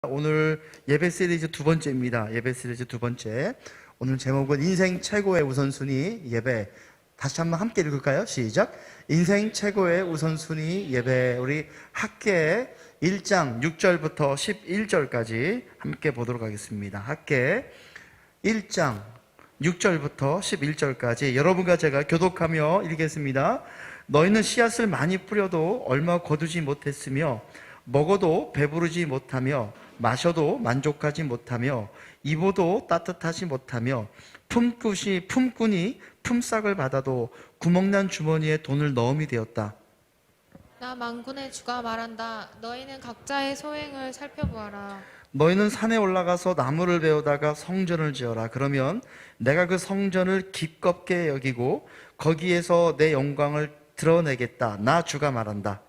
오늘 예배 시리즈 두 번째입니다. 예배 시리즈 두 번째. 오늘 제목은 인생 최고의 우선순위 예배. 다시 한번 함께 읽을까요? 시작. 인생 최고의 우선순위 예배. 우리 학계 1장 6절부터 11절까지 함께 보도록 하겠습니다. 학계 1장 6절부터 11절까지 여러분과 제가 교독하며 읽겠습니다. 너희는 씨앗을 많이 뿌려도 얼마 거두지 못했으며 먹어도 배부르지 못하며 마셔도 만족하지 못하며 입어도 따뜻하지 못하며 품꾼이 품삯을 받아도 구멍난 주머니에 돈을 넣음이 되었다. 나 만군의 주가 말한다. 너희는 각자의 소행을 살펴보아라. 너희는 산에 올라가서 나무를 베어다가 성전을 지어라. 그러면 내가 그 성전을 기껍게 여기고 거기에서 내 영광을 드러내겠다. 나 주가 말한다.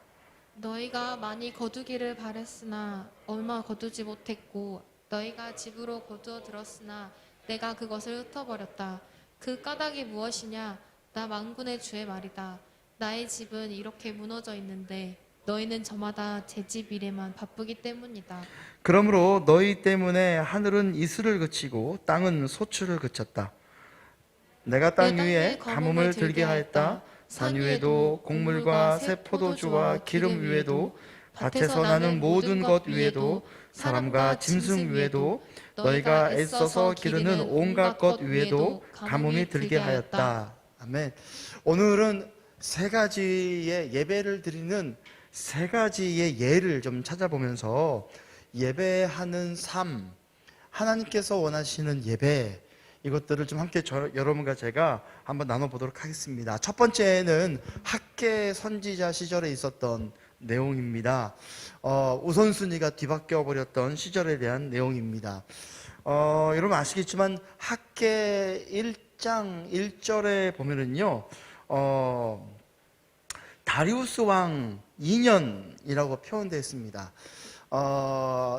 너희가 많이 거두기를 바랬으나 얼마 거두지 못했고 너희가 집으로 거두어 들었으나 내가 그것을 흩어버렸다. 그 까닭이 무엇이냐? 나 만군의 주의 말이다. 나의 집은 이렇게 무너져 있는데 너희는 저마다 제 집 일에만 바쁘기 때문이다. 그러므로 너희 때문에 하늘은 이슬을 그치고 땅은 소출을 그쳤다. 내가 땅 위에 가뭄을 들게 하였다. 산 위에도 곡물과 새 포도주와 기름 위에도 밭에서 나는 모든 것 위에도 사람과 짐승 위에도 너희가 애써서 기르는 온갖 것 위에도 가뭄이 들게 하였다. 아멘. 오늘은 세 가지의 예배를 드리는 세 가지의 예를 좀 찾아보면서 예배하는 삶, 하나님께서 원하시는 예배, 이것들을 좀 함께 여러분과 제가 한번 나눠보도록 하겠습니다. 첫 번째는 학계 선지자 시절에 있었던 내용입니다. 우선순위가 뒤바뀌어 버렸던 시절에 대한 내용입니다. 여러분 아시겠지만 학계 1장 1절에 보면은요, 다리우스 왕 2년이라고 표현되어 있습니다.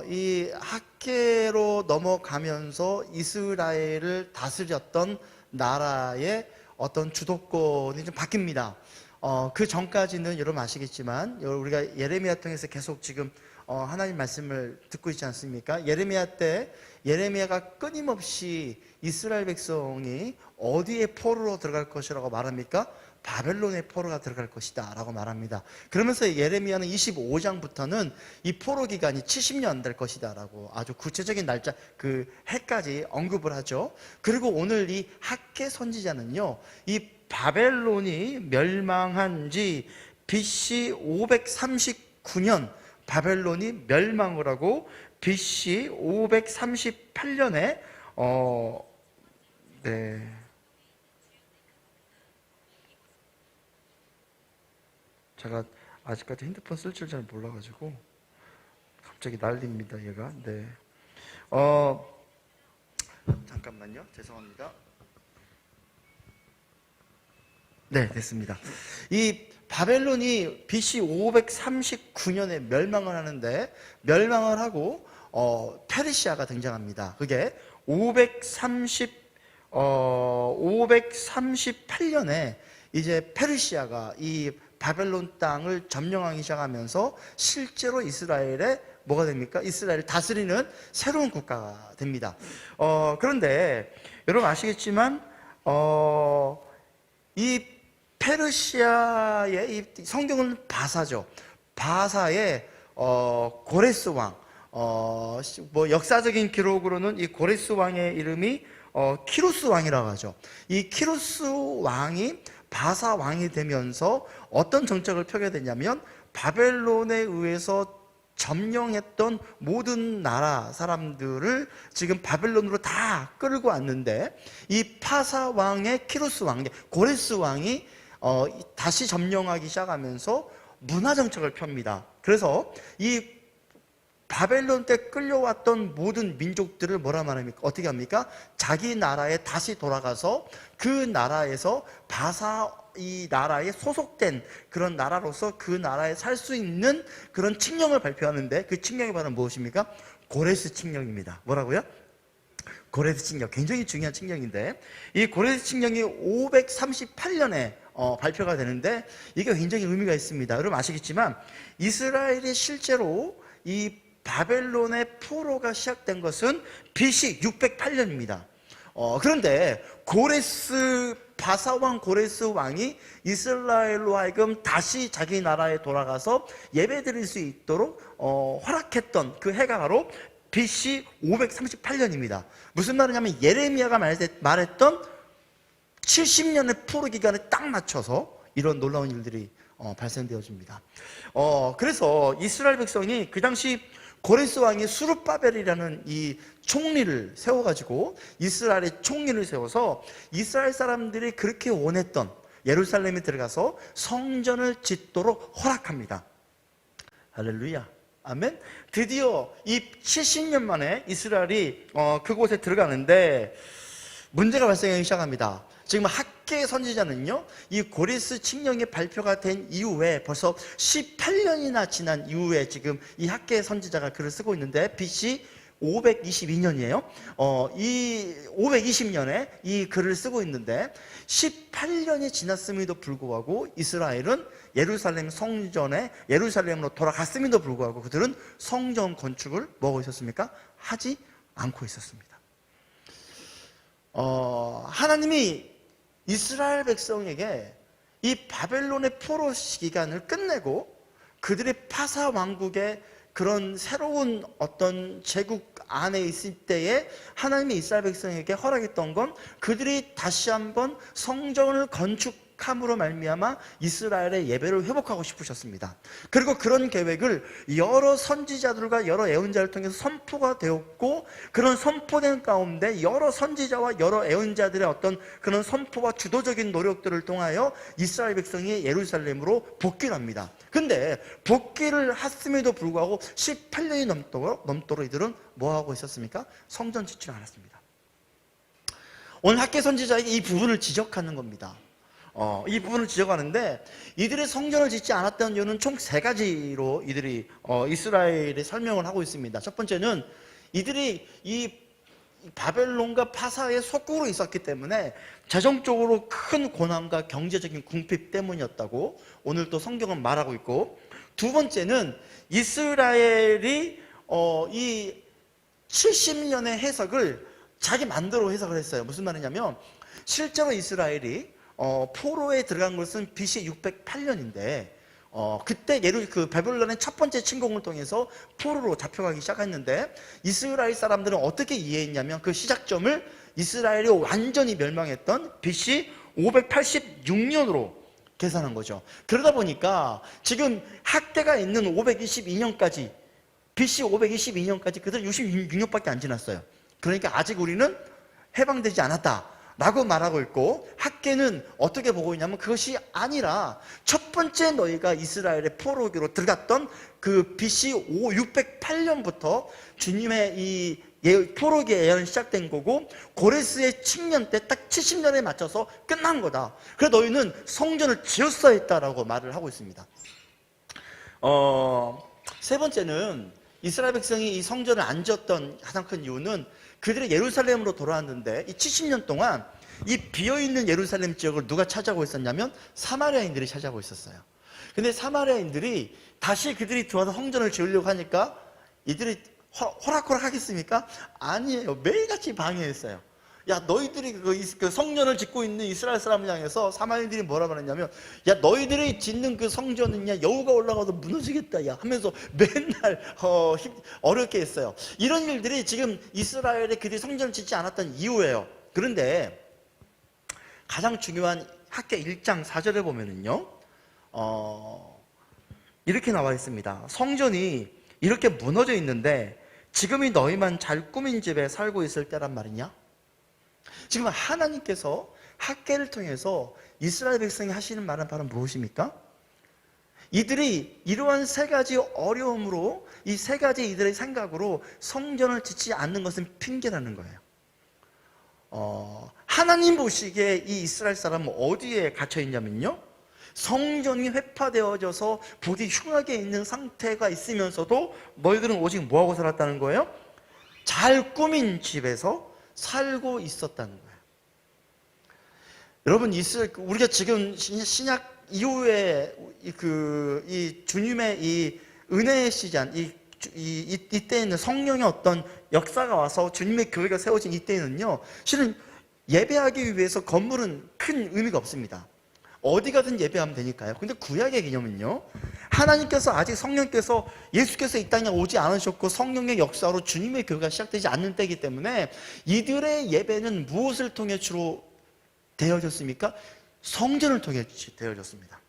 이 학계로 넘어가면서 이스라엘을 다스렸던 나라의 어떤 주도권이 좀 바뀝니다. 그 전까지는 여러분 아시겠지만 우리가 예레미야 통해서 계속 지금 하나님 말씀을 듣고 있지 않습니까? 예레미야 때 예레미야가 끊임없이 이스라엘 백성이 어디에 포로로 들어갈 것이라고 말합니까? 바벨론의 포로가 들어갈 것이다 라고 말합니다. 그러면서 예레미야는 25장부터는 이 포로 기간이 70년 될 것이다 라고 아주 구체적인 날짜, 그 해까지 언급을 하죠. 그리고 오늘 이 학계 선지자는요, 이 바벨론이 멸망한 지 BC 539년 바벨론이 멸망을 하고 BC 538년에 제가 아직까지 핸드폰 쓸 줄 잘 몰라가지고 갑자기 날립니다, 얘가. 네. 잠깐만요. 죄송합니다. 네, 됐습니다. 이 바벨론이 BC 539년에 멸망을 하는데, 멸망을 하고 페르시아가 등장합니다. 그게 538년에 이제 페르시아가 이 바벨론 땅을 점령하기 시작하면서 실제로 이스라엘의 뭐가 됩니까? 이스라엘을 다스리는 새로운 국가가 됩니다. 그런데 여러분 아시겠지만 이 페르시아의 이 성경은 바사죠. 바사의 고레스 왕, 뭐 역사적인 기록으로는 이 고레스 왕의 이름이 키루스 왕이라고 하죠. 이 키루스 왕이 바사 왕이 되면서 어떤 정책을 펴게 되냐면 바벨론에 의해서 점령했던 모든 나라 사람들을 지금 바벨론으로 다 끌고 왔는데, 이 파사 왕의 키루스 왕, 고레스 왕이 다시 점령하기 시작하면서 문화 정책을 펴니다. 그래서 이 바벨론 때 끌려왔던 모든 민족들을 뭐라 말합니까? 어떻게 합니까? 자기 나라에 다시 돌아가서 그 나라에서 이 나라에 소속된 그런 나라로서 그 나라에 살 수 있는 그런 칙령을 발표하는데, 그 칙령이 바로 무엇입니까? 고레스 칙령입니다. 뭐라고요? 고레스 칙령. 굉장히 중요한 칙령인데, 이 고레스 칙령이 538년에 발표가 되는데, 이게 굉장히 의미가 있습니다. 여러분 아시겠지만 이스라엘이 실제로 이 바벨론의 포로가 시작된 것은 BC 608년입니다. 그런데 바사왕 고레스 왕이 이스라엘로 하여금 다시 자기 나라에 돌아가서 예배드릴 수 있도록 허락했던 그 해가 바로 BC 538년입니다. 무슨 말이냐면 예레미야가 말했던 70년의 포로 기간에 딱 맞춰서 이런 놀라운 일들이 발생되어집니다. 그래서 이스라엘 백성이 그 당시 고레스 왕이 수르바벨이라는 이 총리를 세워가지고 이스라엘의 총리를 세워서 이스라엘 사람들이 그렇게 원했던 예루살렘에 들어가서 성전을 짓도록 허락합니다. 할렐루야, 아멘. 드디어 이 70년 만에 이스라엘이 그곳에 들어가는데 문제가 발생하기 시작합니다. 지금 학계 선지자는요, 이 고레스 칙령이 발표가 된 이후에 벌써 18년이나 지난 이후에 지금 이 학계 선지자가 글을 쓰고 있는데 BC 522년이에요. 이 520년에 이 글을 쓰고 있는데 18년이 지났음에도 불구하고 이스라엘은 예루살렘 성전에 예루살렘으로 돌아갔음에도 불구하고 그들은 성전 건축을 뭐하고 있었습니까? 하지 않고 있었습니다. 하나님이 이스라엘 백성에게 이 바벨론의 포로 기간을 끝내고 그들의 파사 왕국의 그런 새로운 어떤 제국 안에 있을 때에 하나님이 이스라엘 백성에게 허락했던 건 그들이 다시 한번 성전을 건축함으로 말미암아 이스라엘의 예배를 회복하고 싶으셨습니다. 그리고 그런 계획을 여러 선지자들과 여러 예언자를 통해서 선포가 되었고, 그런 선포된 가운데 여러 선지자와 여러 예언자들의 어떤 그런 선포와 주도적인 노력들을 통하여 이스라엘 백성이 예루살렘으로 복귀를 합니다. 근데 복귀를 했음에도 불구하고 18년이 넘도록 이들은 뭐하고 있었습니까? 성전 짓지를 않았습니다. 오늘 학계 선지자에게 이 부분을 지적하는 겁니다. 이 부분을 지적하는데 이들의 성전을 짓지 않았던 이유는 총 3가지로 이들이 이스라엘의 설명을 하고 있습니다. 첫 번째는 이들이 이 바벨론과 파사의 속국으로 있었기 때문에 재정적으로 큰 고난과 경제적인 궁핍 때문이었다고 오늘 또 성경은 말하고 있고, 두 번째는 이스라엘이 이 70년의 해석을 자기 맘대로 해석을 했어요. 무슨 말이냐면 실제로 이스라엘이 포로에 들어간 것은 BC 608년인데 그때 그 바벨론의 첫 번째 침공을 통해서 포로로 잡혀가기 시작했는데 이스라엘 사람들은 어떻게 이해했냐면 그 시작점을 이스라엘이 완전히 멸망했던 BC 586년으로 계산한 거죠. 그러다 보니까 지금 학대가 있는 522년까지 BC 522년까지 그들 66년밖에 안 지났어요. 그러니까 아직 우리는 해방되지 않았다 라고 말하고 있고, 학계는 어떻게 보고 있냐면 그것이 아니라 첫 번째 너희가 이스라엘의 포로기로 들어갔던 그 BC 608년부터 주님의 이 포로기 예언이 시작된 거고, 고레스의 칙년 때 딱 70년에 맞춰서 끝난 거다. 그래서 너희는 성전을 지었어야 했다라고 말을 하고 있습니다. 세 번째는 이스라엘 백성이 이 성전을 안 지었던 가장 큰 이유는 그들이 예루살렘으로 돌아왔는데 이 70년 동안 이 비어있는 예루살렘 지역을 누가 차지하고 있었냐면 사마리아인들이 차지하고 있었어요. 근데 사마리아인들이 다시 그들이 들어와서 성전을 지으려고 하니까 이들이 호락호락 하겠습니까? 아니에요. 매일같이 방해했어요. 야, 너희들이 그 성전을 짓고 있는 이스라엘 사람을 향해서 사마리아인들이 뭐라 말했냐면, 야, 너희들이 짓는 그 성전은야 여우가 올라가도 무너지겠다 야 하면서 맨날 어렵게 했어요. 이런 일들이 지금 이스라엘에 그들이 성전을 짓지 않았던 이유예요. 그런데 가장 중요한 학계 1장 4절에 보면은요, 이렇게 나와 있습니다. 성전이 이렇게 무너져 있는데 지금이 너희만 잘 꾸민 집에 살고 있을 때란 말이냐? 지금 하나님께서 학계를 통해서 이스라엘 백성이 하시는 말은 바로 무엇입니까? 이들이 이러한 3가지 어려움으로, 이 3가지 이들의 생각으로 성전을 짓지 않는 것은 핑계라는 거예요. 하나님 보시기에 이 이스라엘 사람은 어디에 갇혀 있냐면요, 성전이 회파되어져서 보기 흉하게 있는 상태가 있으면서도 너희들은 오직 뭐하고 살았다는 거예요? 잘 꾸민 집에서 살고 있었다는 거예요. 여러분, 우리가 지금 신약 이후에 이 주님의 이 은혜의 시간, 이 이때에는 성령의 어떤 역사가 와서 주님의 교회가 세워진 이때에는요, 실은 예배하기 위해서 건물은 큰 의미가 없습니다. 어디 가든 예배하면 되니까요. 근데 구약의 개념은요, 하나님께서 아직 성령께서 예수께서 이 땅에 오지 않으셨고 성령의 역사로 주님의 교회가 시작되지 않는 때이기 때문에 이들의 예배는 무엇을 통해 주로 되어졌습니까? 성전을 통해 되어졌습니다.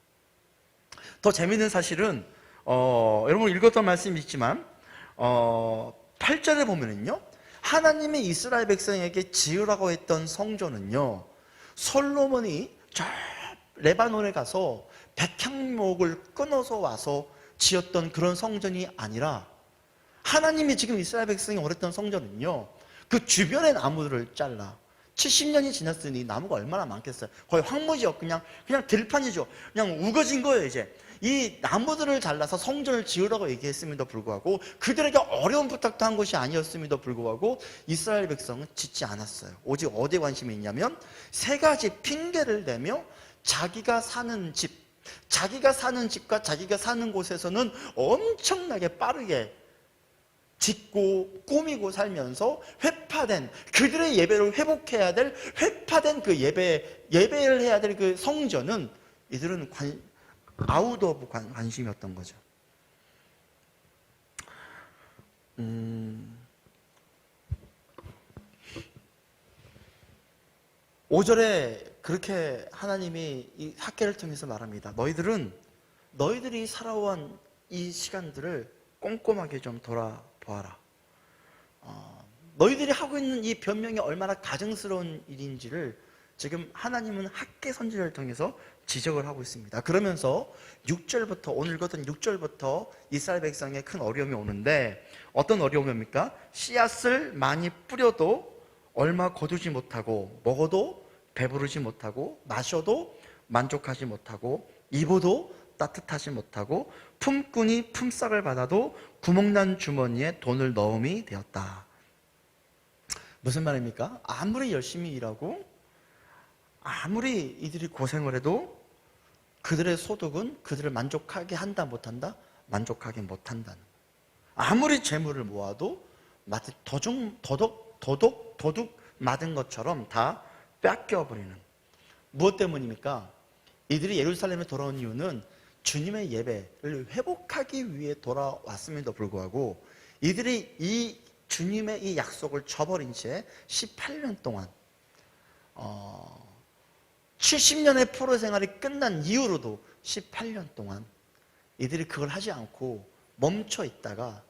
더 재미있는 사실은 여러분 읽었던 말씀이 있지만 8절에 보면은요, 하나님의 이스라엘 백성에게 지으라고 했던 성전은요, 솔로몬이 저 레바논에 가서 백향목을 끊어서 와서 지었던 그런 성전이 아니라, 하나님이 지금 이스라엘 백성이 원했던 성전은요, 그 주변의 나무들을 잘라, 70년이 지났으니 나무가 얼마나 많겠어요. 거의 황무지요. 그냥 들판이죠. 그냥 우거진 거예요. 이제 이 나무들을 잘라서 성전을 지으라고 얘기했음에도 불구하고, 그들에게 어려운 부탁도 한 것이 아니었음에도 불구하고 이스라엘 백성은 짓지 않았어요. 오직 어디에 관심이 있냐면, 세 가지 핑계를 대며 자기가 사는 집과 자기가 사는 곳에서는 엄청나게 빠르게 짓고 꾸미고 살면서 회파된, 그들의 예배를 회복해야 될 회파된 그 예배를 해야 될 그 성전은 이들은 아웃 오브 관심이었던 거죠. 5절에 그렇게 하나님이 이 학계를 통해서 말합니다. 너희들이 살아온 이 시간들을 꼼꼼하게 좀 돌아보아라. 너희들이 하고 있는 이 변명이 얼마나 가증스러운 일인지를 지금 하나님은 학계 선지자를 통해서 지적을 하고 있습니다. 그러면서 6절부터, 오늘 읽었던 6절부터 이스라엘 백성에 큰 어려움이 오는데, 어떤 어려움입니까? 씨앗을 많이 뿌려도 얼마 거두지 못하고, 먹어도 배부르지 못하고, 마셔도 만족하지 못하고, 입어도 따뜻하지 못하고, 품꾼이 품삯을 받아도 구멍난 주머니에 돈을 넣음이 되었다. 무슨 말입니까? 아무리 열심히 일하고 아무리 이들이 고생을 해도 그들의 소득은 그들을 만족하게 한다 못한다? 만족하게 못한다는. 아무리 재물을 모아도 마치 도둑 맞은 것처럼 다 뺏겨버리는. 무엇 때문입니까? 이들이 예루살렘에 돌아온 이유는 주님의 예배를 회복하기 위해 돌아왔음에도 불구하고, 이들이 이 주님의 이 약속을 저버린 채 18년 동안 70년의 포로 생활이 끝난 이후로도 18년 동안 이들이 그걸 하지 않고 멈춰 있다가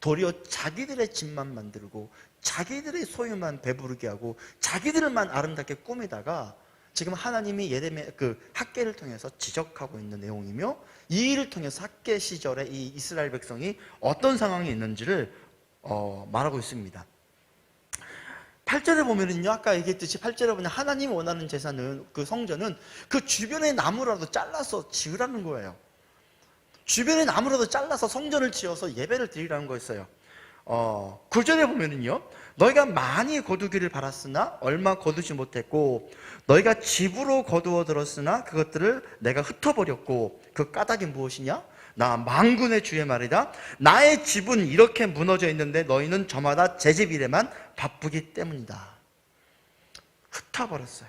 도리어 자기들의 집만 만들고 자기들의 소유만 배부르게 하고 자기들만 아름답게 꾸미다가 지금 하나님이 예레미야 그 학계를 통해서 지적하고 있는 내용이며, 이 일을 통해서 학계 시절에 이 이스라엘 백성이 어떤 상황에 있는지를 말하고 있습니다. 8절에 보면은요, 아까 얘기했듯이 8절에 보면 하나님이 원하는 제사는, 그 성전은 그 주변의 나무라도 잘라서 지으라는 거예요. 주변의 나무라도 잘라서 성전을 지어서 예배를 드리라는 거였어요. 9절에 보면은요, 너희가 많이 거두기를 바랐으나 얼마 거두지 못했고, 너희가 집으로 거두어 들었으나 그것들을 내가 흩어버렸고, 그 까닭이 무엇이냐? 나 만군의 주의 말이다. 나의 집은 이렇게 무너져 있는데 너희는 저마다 제 집 일에만 바쁘기 때문이다. 흩어버렸어요.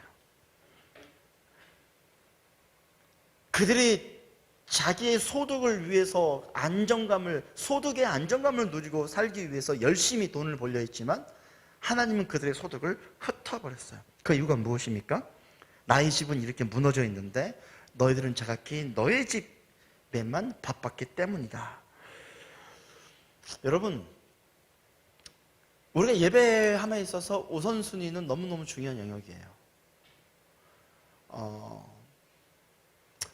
그들이 자기의 소득을 위해서 소득의 안정감을 누리고 살기 위해서 열심히 돈을 벌려 했지만, 하나님은 그들의 소득을 흩어버렸어요. 그 이유가 무엇입니까? 나의 집은 이렇게 무너져 있는데 너희들은 정확히 너의 집에만 바빴기 때문이다. 여러분, 우리가 예배함에 있어서 우선순위는 너무너무 중요한 영역이에요.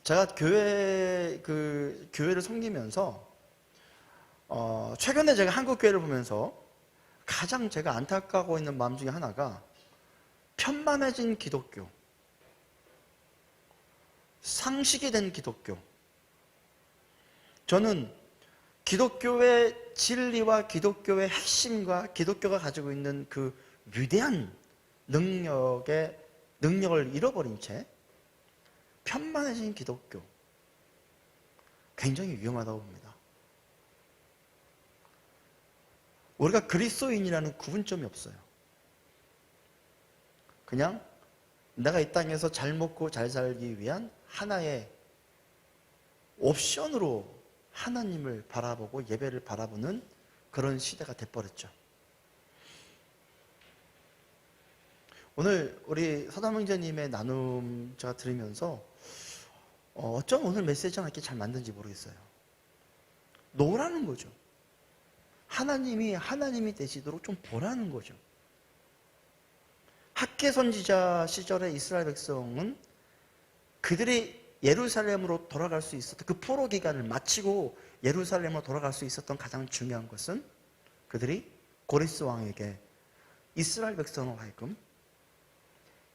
제가 교회를 섬기면서 최근에 제가 한국 교회를 보면서 가장 제가 안타까워 있는 마음 중에 하나가, 편만해진 기독교, 상식이 된 기독교. 저는 기독교의 진리와 기독교의 핵심과 기독교가 가지고 있는 그 위대한 능력을 잃어버린 채 편만해진 기독교, 굉장히 위험하다고 봅니다. 우리가 그리스도인이라는 구분점이 없어요. 그냥 내가 이 땅에서 잘 먹고 잘 살기 위한 하나의 옵션으로 하나님을 바라보고 예배를 바라보는 그런 시대가 돼버렸죠. 오늘 우리 서담 형제님의 나눔 제가 들으면서 어쩜 오늘 메시지가 이렇게 잘 만든지 모르겠어요. 놓으라는 거죠. 하나님이 되시도록 좀 보라는 거죠. 학개 선지자 시절의 이스라엘 백성은 그들이 예루살렘으로 돌아갈 수 있었던 그 포로 기간을 마치고 예루살렘으로 돌아갈 수 있었던 가장 중요한 것은 그들이 고레스 왕에게 이스라엘 백성으로 하여금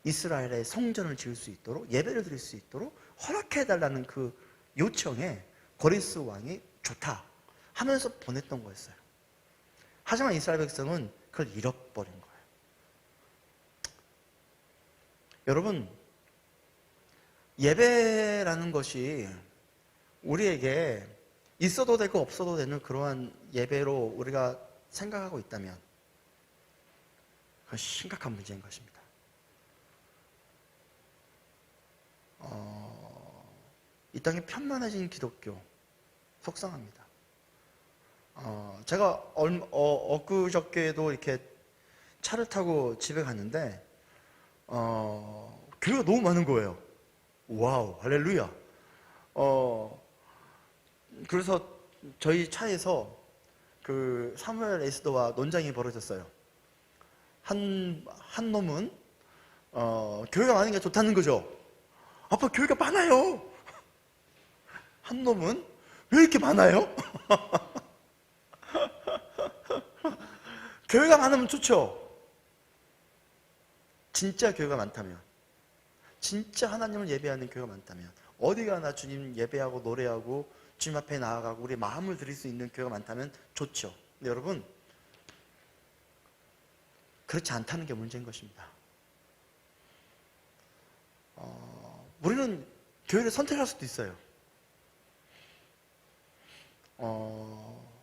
이스라엘의 성전을 지을 수 있도록 예배를 드릴 수 있도록 허락해달라는 그 요청에 고레스 왕이 좋다 하면서 보냈던 거였어요. 하지만 이스라엘 백성은 그걸 잃어버린 거예요. 여러분, 예배라는 것이 우리에게 있어도 되고 없어도 되는 그러한 예배로 우리가 생각하고 있다면 그건 심각한 문제인 것입니다. 이 땅에 편만해진 기독교 속상합니다. 제가 엊그저께도 이렇게 차를 타고 집에 갔는데 교회가 너무 많은 거예요. 와우, 할렐루야. 그래서 저희 차에서 그 사무엘 에스더와 논쟁이 벌어졌어요. 한 놈은 교회가 많은 게 좋다는 거죠. 아빠, 교회가 많아요. 한 놈은 왜 이렇게 많아요? 교회가 많으면 좋죠. 진짜 교회가 많다면, 진짜 하나님을 예배하는 교회가 많다면, 어디 가나 주님 예배하고 노래하고 주님 앞에 나아가고 우리 마음을 드릴 수 있는 교회가 많다면 좋죠. 근데 여러분, 그렇지 않다는 게 문제인 것입니다. 우리는 교회를 선택할 수도 있어요.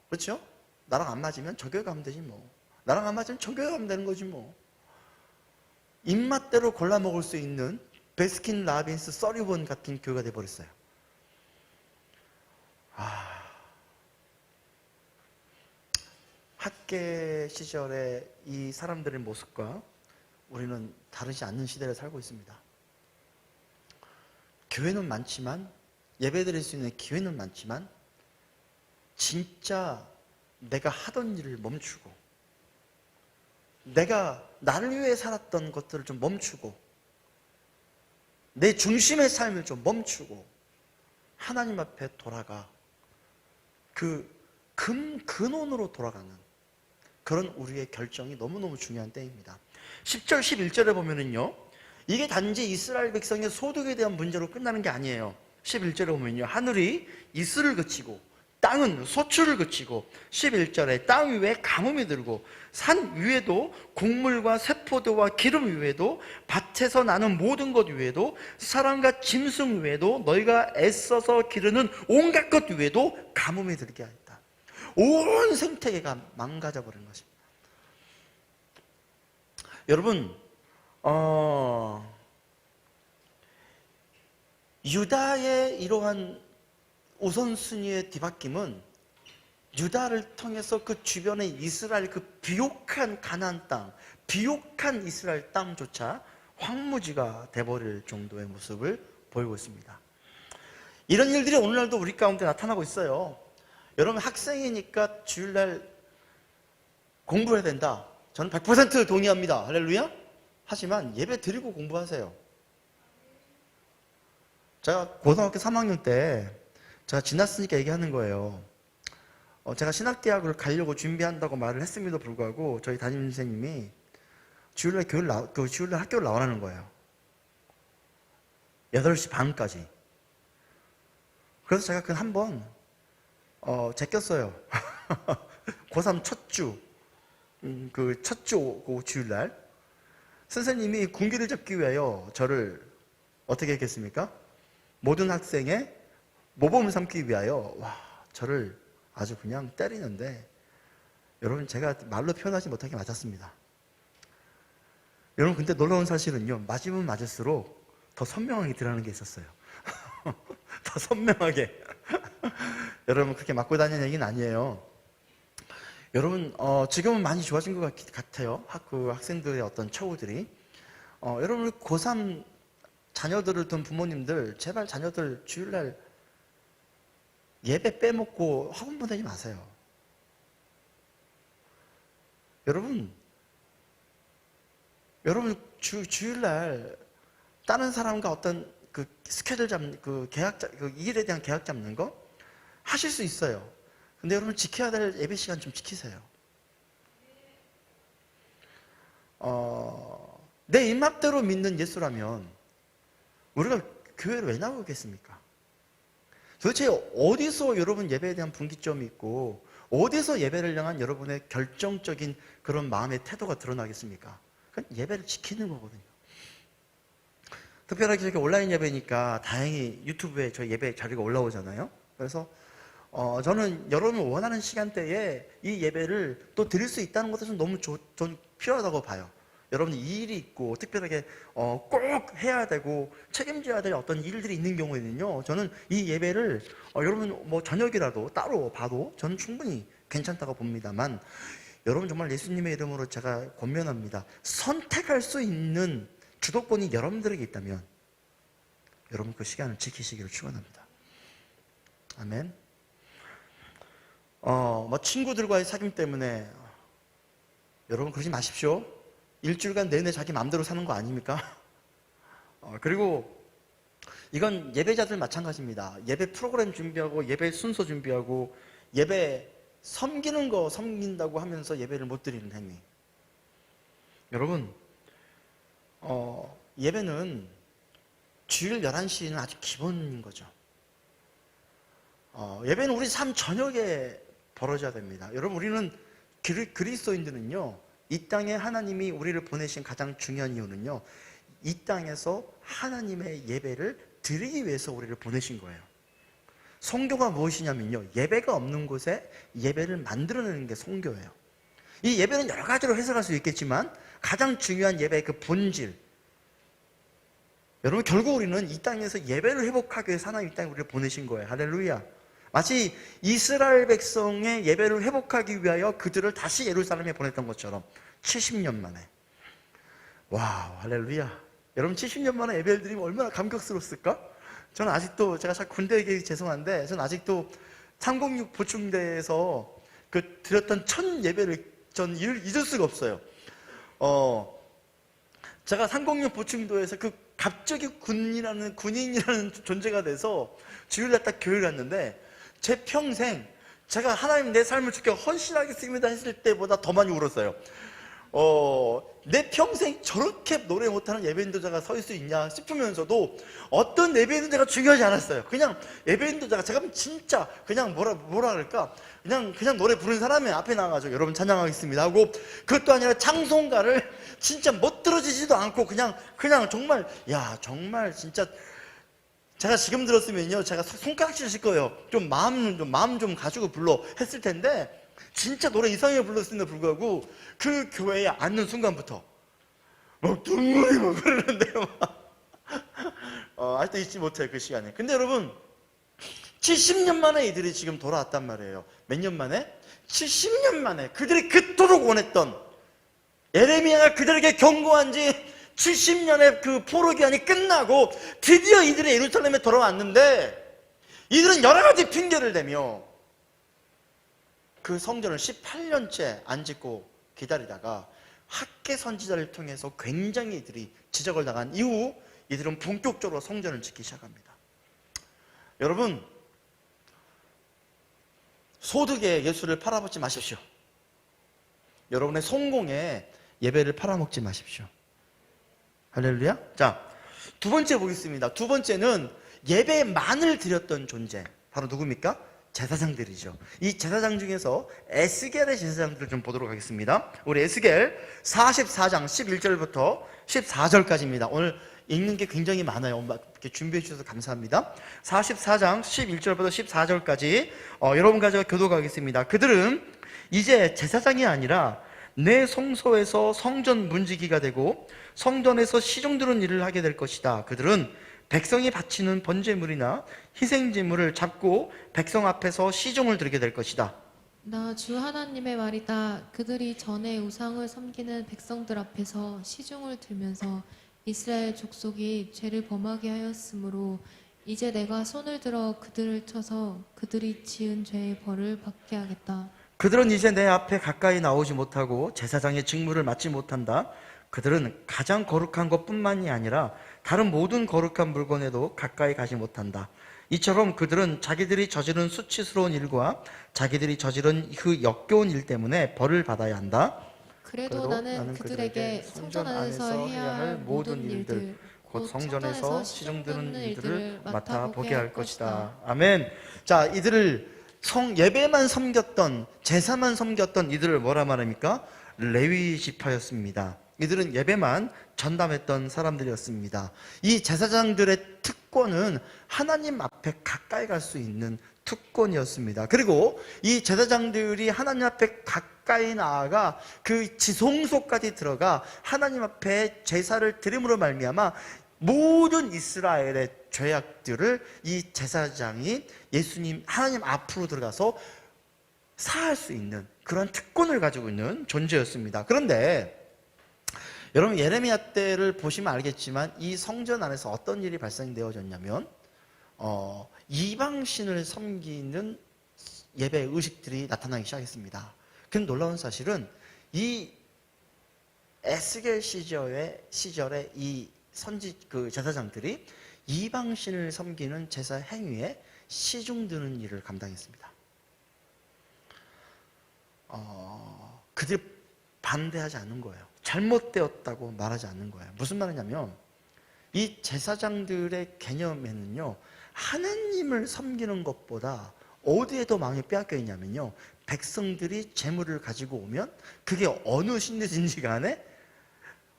그렇죠? 나랑 안 맞으면 저 교회 가면 되지 뭐. 나랑 안 맞으면 저 교회 가면 되는 거지 뭐. 입맛대로 골라 먹을 수 있는 베스킨 라빈스 서리본 같은 교회가 돼버렸어요. 학계 시절의 이 사람들의 모습과 우리는 다르지 않는 시대를 살고 있습니다. 교회는 많지만, 예배 드릴 수 있는 기회는 많지만, 진짜 내가 하던 일을 멈추고, 내가 나를 위해 살았던 것들을 좀 멈추고, 내 중심의 삶을 좀 멈추고 하나님 앞에 돌아가 그 근원으로 돌아가는 그런 우리의 결정이 너무너무 중요한 때입니다. 10절 11절에 보면은요, 이게 단지 이스라엘 백성의 소득에 대한 문제로 끝나는 게 아니에요. 11절에 보면요, 하늘이 이슬을 그치고 땅은 소출을 그치고, 11절에 땅 위에 가뭄이 들고 산 위에도 곡물과 세포도와 기름 위에도 밭에서 나는 모든 것 위에도 사람과 짐승 위에도 너희가 애써서 기르는 온갖 것 위에도 가뭄이 들게 하였다. 온 생태계가 망가져 버린 것입니다. 여러분, 유다의 이러한 우선순위의 뒤바뀜은 유다를 통해서 그 주변의 이스라엘, 그 비옥한 가나안 땅, 비옥한 이스라엘 땅조차 황무지가 돼버릴 정도의 모습을 보이고 있습니다. 이런 일들이 오늘날도 우리 가운데 나타나고 있어요. 여러분, 학생이니까 주일날 공부해야 된다, 저는 100% 동의합니다. 할렐루야. 하지만 예배 드리고 공부하세요. 제가 고등학교 3학년 때 제가 지났으니까 얘기하는 거예요. 제가 신학대학을 가려고 준비한다고 말을 했음에도 불구하고 저희 담임 선생님이 주일날 주일날 학교를 나오라는 거예요. 8시 반까지. 그래서 제가 그 한번 제꼈어요. 고3 첫 주, 첫 주 주일날 선생님이 군기를 잡기 위하여 저를 어떻게 했겠습니까? 모든 학생의 모범을 삼기 위하여 저를 아주 그냥 때리는데, 여러분, 제가 말로 표현하지 못하게 맞았습니다. 여러분, 근데 놀라운 사실은요, 맞으면 맞을수록 더 선명하게 드러나는 게 있었어요. 더 선명하게. 여러분, 그렇게 맞고 다니는 얘기는 아니에요. 여러분, 지금은 많이 좋아진 것 같아요. 그 학생들의 어떤 처우들이. 여러분, 고3 자녀들을 둔 부모님들, 제발 자녀들 주일날 예배 빼먹고 학원 보내지 마세요. 여러분 주일날 다른 사람과 어떤 그 스케줄 잡는, 그 일에 대한 계약 잡는 거 하실 수 있어요. 근데 여러분, 지켜야 될 예배 시간 좀 지키세요. 내 입맛대로 믿는 예수라면 우리가 교회를 왜 나오겠습니까? 도대체 어디서 여러분 예배에 대한 분기점이 있고, 어디서 예배를 향한 여러분의 결정적인 그런 마음의 태도가 드러나겠습니까? 그건 예배를 지키는 거거든요. 특별하게 저렇게 온라인 예배니까 다행히 유튜브에 저희 예배 자료가 올라오잖아요. 그래서 저는 여러분이 원하는 시간대에 이 예배를 또 드릴 수 있다는 것도 너무 전 필요하다고 봐요. 여러분이 이 일이 있고 특별하게 꼭 해야 되고 책임져야 될 어떤 일들이 있는 경우에는요, 저는 이 예배를 여러분 뭐 저녁이라도 따로 봐도 저는 충분히 괜찮다고 봅니다만, 여러분 정말 예수님의 이름으로 제가 권면합니다. 선택할 수 있는 주도권이 여러분들에게 있다면 여러분 그 시간을 지키시기를 축원합니다. 아멘. 뭐 친구들과의 사귐 때문에 여러분 그러지 마십시오. 일주일간 내내 자기 마음대로 사는 거 아닙니까? 그리고 이건 예배자들 마찬가지입니다. 예배 프로그램 준비하고 예배 순서 준비하고 예배 섬기는 거 섬긴다고 하면서 예배를 못 드리는 행위. 여러분, 예배는 주일 11시는 아주 기본인 거죠. 예배는 우리 삶 저녁에 벌어져야 됩니다. 여러분, 우리는 그리스도인들은요, 이 땅에 하나님이 우리를 보내신 가장 중요한 이유는요, 이 땅에서 하나님의 예배를 드리기 위해서 우리를 보내신 거예요. 성교가 무엇이냐면요, 예배가 없는 곳에 예배를 만들어내는 게 성교예요. 이 예배는 여러 가지로 해석할 수 있겠지만 가장 중요한 예배의 그 본질, 여러분 결국 우리는 이 땅에서 예배를 회복하기 위해서 하나님 이 땅에 우리를 보내신 거예요. 할렐루야. 마치 이스라엘 백성의 예배를 회복하기 위하여 그들을 다시 예루살렘에 보냈던 것처럼 70년 만에. 와우, 할렐루야. 여러분 70년 만에 예배를 드리면 얼마나 감격스러웠을까? 저는 아직도, 제가 참 군대 얘기 죄송한데, 저는 아직도 306 보충대에서 그 드렸던 첫 예배를 전 잊을 수가 없어요. 제가 306 보충도에서 그 갑자기 군인이라는 존재가 돼서 주일날 딱 교회를 갔는데, 제 평생 제가 하나님 내 삶을 주께 헌신하겠습니다 했을 때보다 더 많이 울었어요. 내 평생 저렇게 노래 못하는 예배인도자가 서 있을 수 있냐 싶으면서도 어떤 예배인도자가 중요하지 않았어요. 그냥 예배인도자가, 제가 진짜 그냥 뭐라 그럴까, 그냥 노래 부르는 사람이 앞에 나가서 여러분 찬양하겠습니다 하고, 그것도 아니라 창송가를 진짜 멋들어지지도 않고 그냥 정말, 야 정말 진짜 제가 지금 들었으면요 제가 손가락질 칠 거예요. 좀 마음 좀 가지고 불러 했을 텐데, 진짜 노래 이상하게 불렀음에도 불구하고 그 교회에 앉는 순간부터 막 눈물이 막 흐르는데요. 아직도 잊지 못해요, 그 시간에. 근데 여러분 70년 만에 이들이 지금 돌아왔단 말이에요. 몇 년 만에? 70년 만에 그들이 그토록 원했던, 예레미야가 그들에게 경고한 지 70년의 그 포로 기간이 끝나고 드디어 이들이 예루살렘에 돌아왔는데, 이들은 여러 가지 핑계를 대며 그 성전을 18년째 안 짓고 기다리다가 학계 선지자를 통해서 굉장히 이들이 지적을 당한 이후 이들은 본격적으로 성전을 짓기 시작합니다. 여러분, 소득에 예수를 팔아먹지 마십시오. 여러분의 성공에 예배를 팔아먹지 마십시오. 할렐루야. 자, 두 번째 보겠습니다. 두 번째는 예배만을 드렸던 존재, 바로 누굽니까? 제사장들이죠. 이 제사장 중에서 에스겔의 제사장들을 좀 보도록 하겠습니다. 우리 에스겔 44장 11절부터 14절까지입니다. 오늘 읽는 게 굉장히 많아요. 이렇게 준비해 주셔서 감사합니다. 44장 11절부터 14절까지 여러분과 제가 교독하겠습니다. 그들은 이제 제사장이 아니라 내 성소에서 성전 문지기가 되고 성전에서 시종드는 일을 하게 될 것이다. 그들은 백성이 바치는 번제물이나 희생제물을 잡고 백성 앞에서 시종을 드리게 될 것이다. 나 주 하나님의 말이다. 그들이 전에 우상을 섬기는 백성들 앞에서 시중을 들면서 이스라엘 족속이 죄를 범하게 하였으므로 이제 내가 손을 들어 그들을 쳐서 그들이 지은 죄의 벌을 받게 하겠다. 그들은 이제 내 앞에 가까이 나오지 못하고 제사장의 직무를 맡지 못한다. 그들은 가장 거룩한 것뿐만이 아니라 다른 모든 거룩한 물건에도 가까이 가지 못한다. 이처럼 그들은 자기들이 저지른 수치스러운 일과 자기들이 저지른 그 역겨운 일 때문에 벌을 받아야 한다. 그래도 나는 그들에게 성전 안에서 해야 할 모든 일들, 곧 성전에서 시중드는 일들을 맡아 보게 할 것이다. 것이다. 아멘. 자, 이들을 예배만 섬겼던, 제사만 섬겼던 이들을 뭐라 말합니까? 레위 지파였습니다. 이들은 예배만 전담했던 사람들이었습니다. 이 제사장들의 특권은 하나님 앞에 가까이 갈 수 있는 특권이었습니다. 그리고 이 제사장들이 하나님 앞에 가까이 나아가 그 지성소까지 들어가 하나님 앞에 제사를 드림으로 말미암아 모든 이스라엘의 죄악들을 이 제사장이 예수님 하나님 앞으로 들어가서 사할 수 있는 그런 특권을 가지고 있는 존재였습니다. 그런데 여러분 예레미야 때를 보시면 알겠지만 이 성전 안에서 어떤 일이 발생되어졌냐면 이방신을 섬기는 예배 의식들이 나타나기 시작했습니다. 근데 놀라운 사실은 이 에스겔 시절에 이 제사장들이 이방신을 섬기는 제사 행위에 시중드는 일을 감당했습니다. 그들이 반대하지 않는 거예요. 잘못되었다고 말하지 않는 거예요. 무슨 말이냐면 이 제사장들의 개념에는요, 하나님을 섬기는 것보다 어디에 더 마음이 빼앗겨 있냐면요, 백성들이 재물을 가지고 오면 그게 어느 신들인지 간에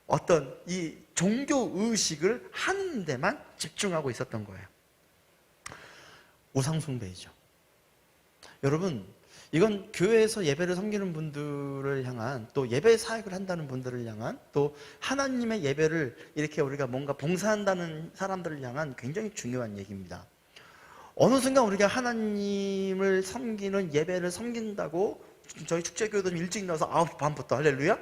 어떤 이 종교 의식을 하는 데만 집중하고 있었던 거예요. 우상숭배이죠. 여러분, 이건 교회에서 예배를 섬기는 분들을 향한, 또 예배 사역을 한다는 분들을 향한, 또 하나님의 예배를 이렇게 우리가 뭔가 봉사한다는 사람들을 향한 굉장히 중요한 얘기입니다. 어느 순간 우리가 하나님을 섬기는 예배를 섬긴다고 저희 축제교회도 일찍 나와서 9시 반부터 할렐루야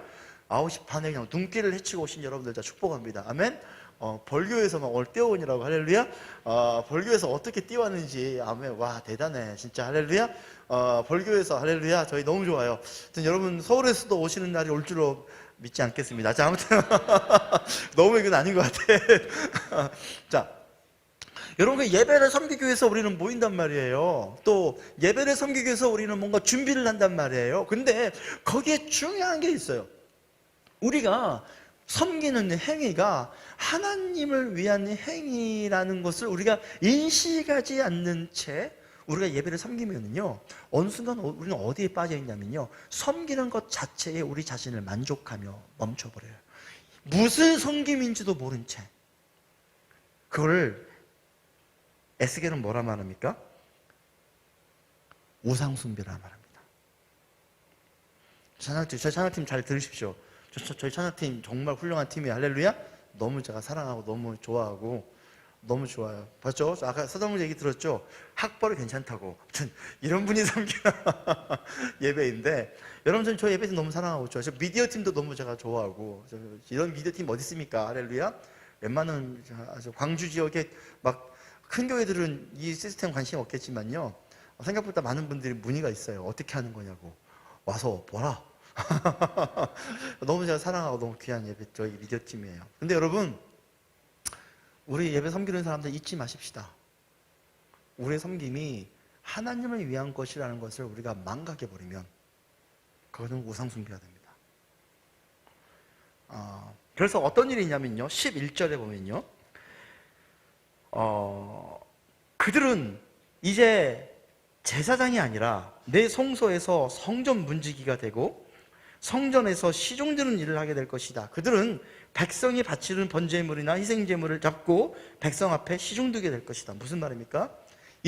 9시 반에 그냥 눈길을 헤치고 오신 여러분들 다 축복합니다. 아멘. 벌교에서 막 뛰어오니라고 할렐루야. 벌교에서 어떻게 뛰어왔는지 아멘. 와 대단해 진짜 할렐루야. 벌교에서 할렐루야. 저희 너무 좋아요. 여러분 서울에서도 오시는 날이 올 줄로 믿지 않겠습니다. 자 아무튼 너무 이건 아닌 것 같아. 자 여러분 그 예배를 섬기기 위해서 우리는 모인단 말이에요. 또 예배를 섬기기 위해서 우리는 뭔가 준비를 한단 말이에요. 근데 거기에 중요한 게 있어요. 우리가 섬기는 행위가 하나님을 위한 행위라는 것을 우리가 인식하지 않는 채 우리가 예배를 섬기면요, 어느 순간 우리는 어디에 빠져 있냐면요, 섬기는 것 자체에 우리 자신을 만족하며 멈춰버려요. 무슨 섬김인지도 모른 채. 그걸 에스겔은 뭐라 말합니까? 우상숭배라 말합니다. 저희 찬양팀 잘 들으십시오. 저희 찬양팀 정말 훌륭한 팀이에요. 할렐루야. 너무 제가 사랑하고 너무 좋아하고 너무 좋아요. 봤죠? 아까 서장훈 얘기 들었죠? 학벌이 괜찮다고. 이런 분이 섬기는 예배인데, 여러분 저 예배 팀 너무 사랑하고 있죠. 저 미디어 팀도 너무 제가 좋아하고, 이런 미디어 팀 어디 있습니까? 할렐루야. 웬만한 광주 지역에 막 큰 교회들은 이 시스템 관심 없겠지만요, 생각보다 많은 분들이 문의가 있어요. 어떻게 하는 거냐고. 와서 보라. 너무 제가 사랑하고 너무 귀한 예배, 저희 미디어 팀이에요. 근데 여러분, 우리 예배 섬기는 사람들 잊지 마십시다. 우리의 섬김이 하나님을 위한 것이라는 것을 우리가 망각해버리면 그것은 우상숭배가 됩니다. 그래서 어떤 일이 있냐면요, 11절에 보면요, 그들은 이제 제사장이 아니라 내 성소에서 성전 문지기가 되고 성전에서 시종드는 일을 하게 될 것이다. 그들은 백성이 바치는 번제물이나 희생제물을 잡고 백성 앞에 시종드게 될 것이다. 무슨 말입니까?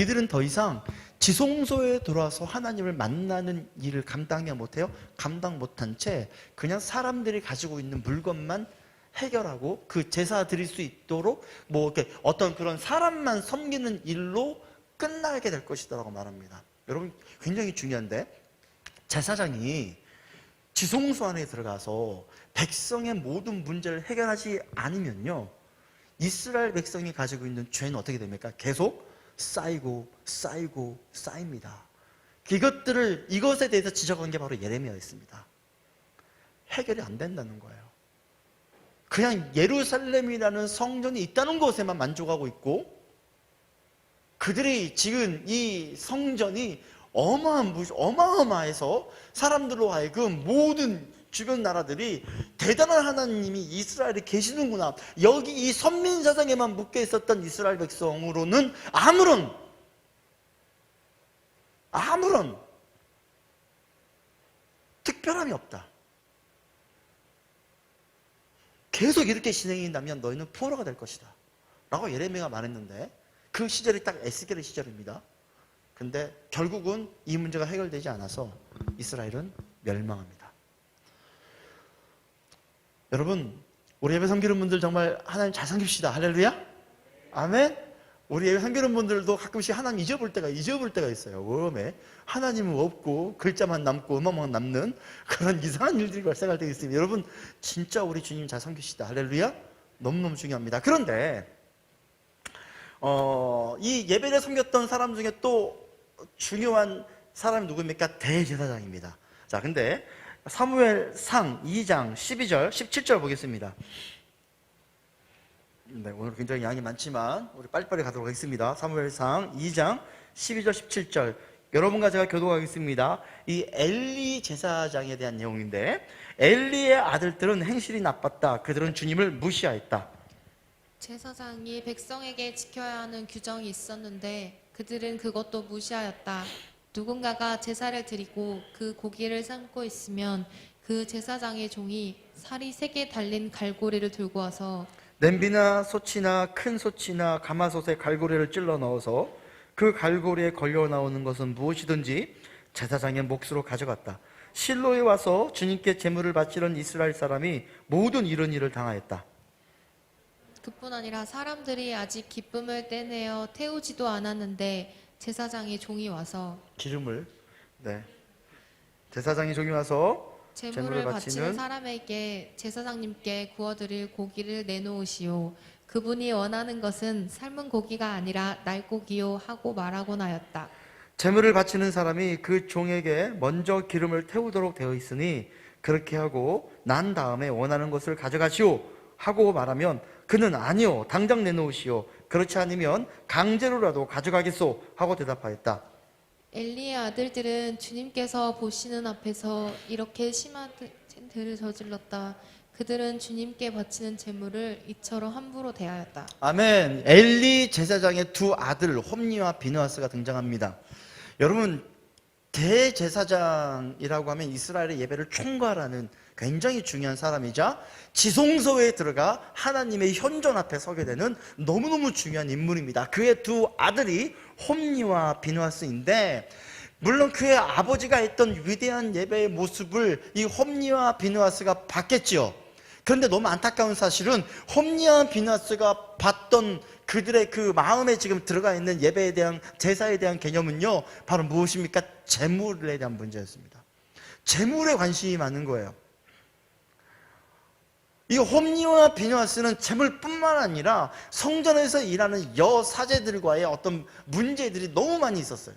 이들은 더 이상 지성소에 들어와서 하나님을 만나는 일을 감당해 못해요. 감당 못한 채 그냥 사람들이 가지고 있는 물건만 해결하고 그 제사 드릴 수 있도록 뭐 이렇게 어떤 그런 사람만 섬기는 일로 끝나게 될 것이다라고 말합니다. 여러분 굉장히 중요한데, 제사장이 지성소 안에 들어가서 백성의 모든 문제를 해결하지 않으면요, 이스라엘 백성이 가지고 있는 죄는 어떻게 됩니까? 계속 쌓이고 쌓입니다. 이것에 대해서 지적한 게 바로 예레미야였습니다. 해결이 안 된다는 거예요. 그냥 예루살렘이라는 성전이 있다는 것에만 만족하고 있고, 그들이 지금 이 성전이 어마어마해서 사람들로 하여금 모든 주변 나라들이 대단한 하나님이 이스라엘에 계시는구나, 여기 이 선민사상에만 묶여 있었던 이스라엘 백성으로는 아무런 특별함이 없다. 계속 이렇게 진행된다면 너희는 포로가 될 것이다 라고 예레미야가 말했는데, 그 시절이 딱 에스겔의 시절입니다. 근데 결국은 이 문제가 해결되지 않아서 이스라엘은 멸망합니다. 여러분, 우리 예배 섬기는 분들 정말 하나님 잘 섬깁시다. 할렐루야. 아멘. 우리 예배 섬기는 분들도 가끔씩 하나님 잊어볼 때가 있어요. 왜? 하나님은 없고 글자만 남고 음악만 남는 그런 이상한 일들이 발생할 때가 있습니다. 여러분 진짜 우리 주님 잘 섬깁시다. 할렐루야. 너무너무 중요합니다. 그런데 이 예배를 섬겼던 사람 중에 또 중요한 사람이 누구입니까? 대제사장입니다. 자, 근데 사무엘상 2장 12절 17절 보겠습니다. 네, 오늘 굉장히 양이 많지만 우리 빨리빨리 가도록 하겠습니다. 사무엘상 2장 12절 17절 여러분과 제가 교독하겠습니다. 이 엘리 제사장에 대한 내용인데, 엘리의 아들들은 행실이 나빴다. 그들은 주님을 무시하였다. 제사장이 백성에게 지켜야 하는 규정이 있었는데 그들은 그것도 무시하였다. 누군가가 제사를 드리고 그 고기를 삶고 있으면 그 제사장의 종이 살이 3개 달린 갈고리를 들고 와서 냄비나 솥이나 큰 솥이나 가마솥에 갈고리를 찔러 넣어서 그 갈고리에 걸려 나오는 것은 무엇이든지 제사장의 몫으로 가져갔다. 실로에 와서 주님께 제물을 바치던 이스라엘 사람이 모든 이런 일을 당하였다. 그뿐 아니라 사람들이 아직 기쁨을 떼내어 태우지도 않았는데 제사장의 종이 와서 제사장의 종이 와서 제물을 바치는 사람에게 제사장님께 구워드릴 고기를 내놓으시오. 그분이 원하는 것은 삶은 고기가 아니라 날고기요 하고 말하곤 하였다. 제물을 바치는 사람이 그 종에게 먼저 기름을 태우도록 되어 있으니 그렇게 하고 난 다음에 원하는 것을 가져가시오 하고 말하면 그는 아니요 당장 내놓으시오. 그렇지 않으면 강제로라도 가져가겠소 하고 대답하였다. 엘리의 아들들은 주님께서 보시는 앞에서 이렇게 심한 죄를 저질렀다. 그들은 주님께 바치는 제물을 이처럼 함부로 대하였다. 아멘. 엘리 제사장의 두 아들 홈니와 비느하스가 등장합니다. 여러분, 대제사장이라고 하면 이스라엘의 예배를 총괄하는 굉장히 중요한 사람이자 지성소에 들어가 하나님의 현존 앞에 서게 되는 너무너무 중요한 인물입니다. 그의 두 아들이 홈니와 비느하스인데, 물론 그의 아버지가 했던 위대한 예배의 모습을 이 홈니와 비느하스가 봤겠지요. 그런데 너무 안타까운 사실은 홈니와 비느하스가 봤던 그들의 그 마음에 지금 들어가 있는 예배에 대한, 제사에 대한 개념은요, 바로 무엇입니까? 재물에 대한 문제였습니다. 재물에 관심이 많은 거예요. 이 홈니와 비느하스는 재물뿐만 아니라 성전에서 일하는 여사제들과의 어떤 문제들이 너무 많이 있었어요.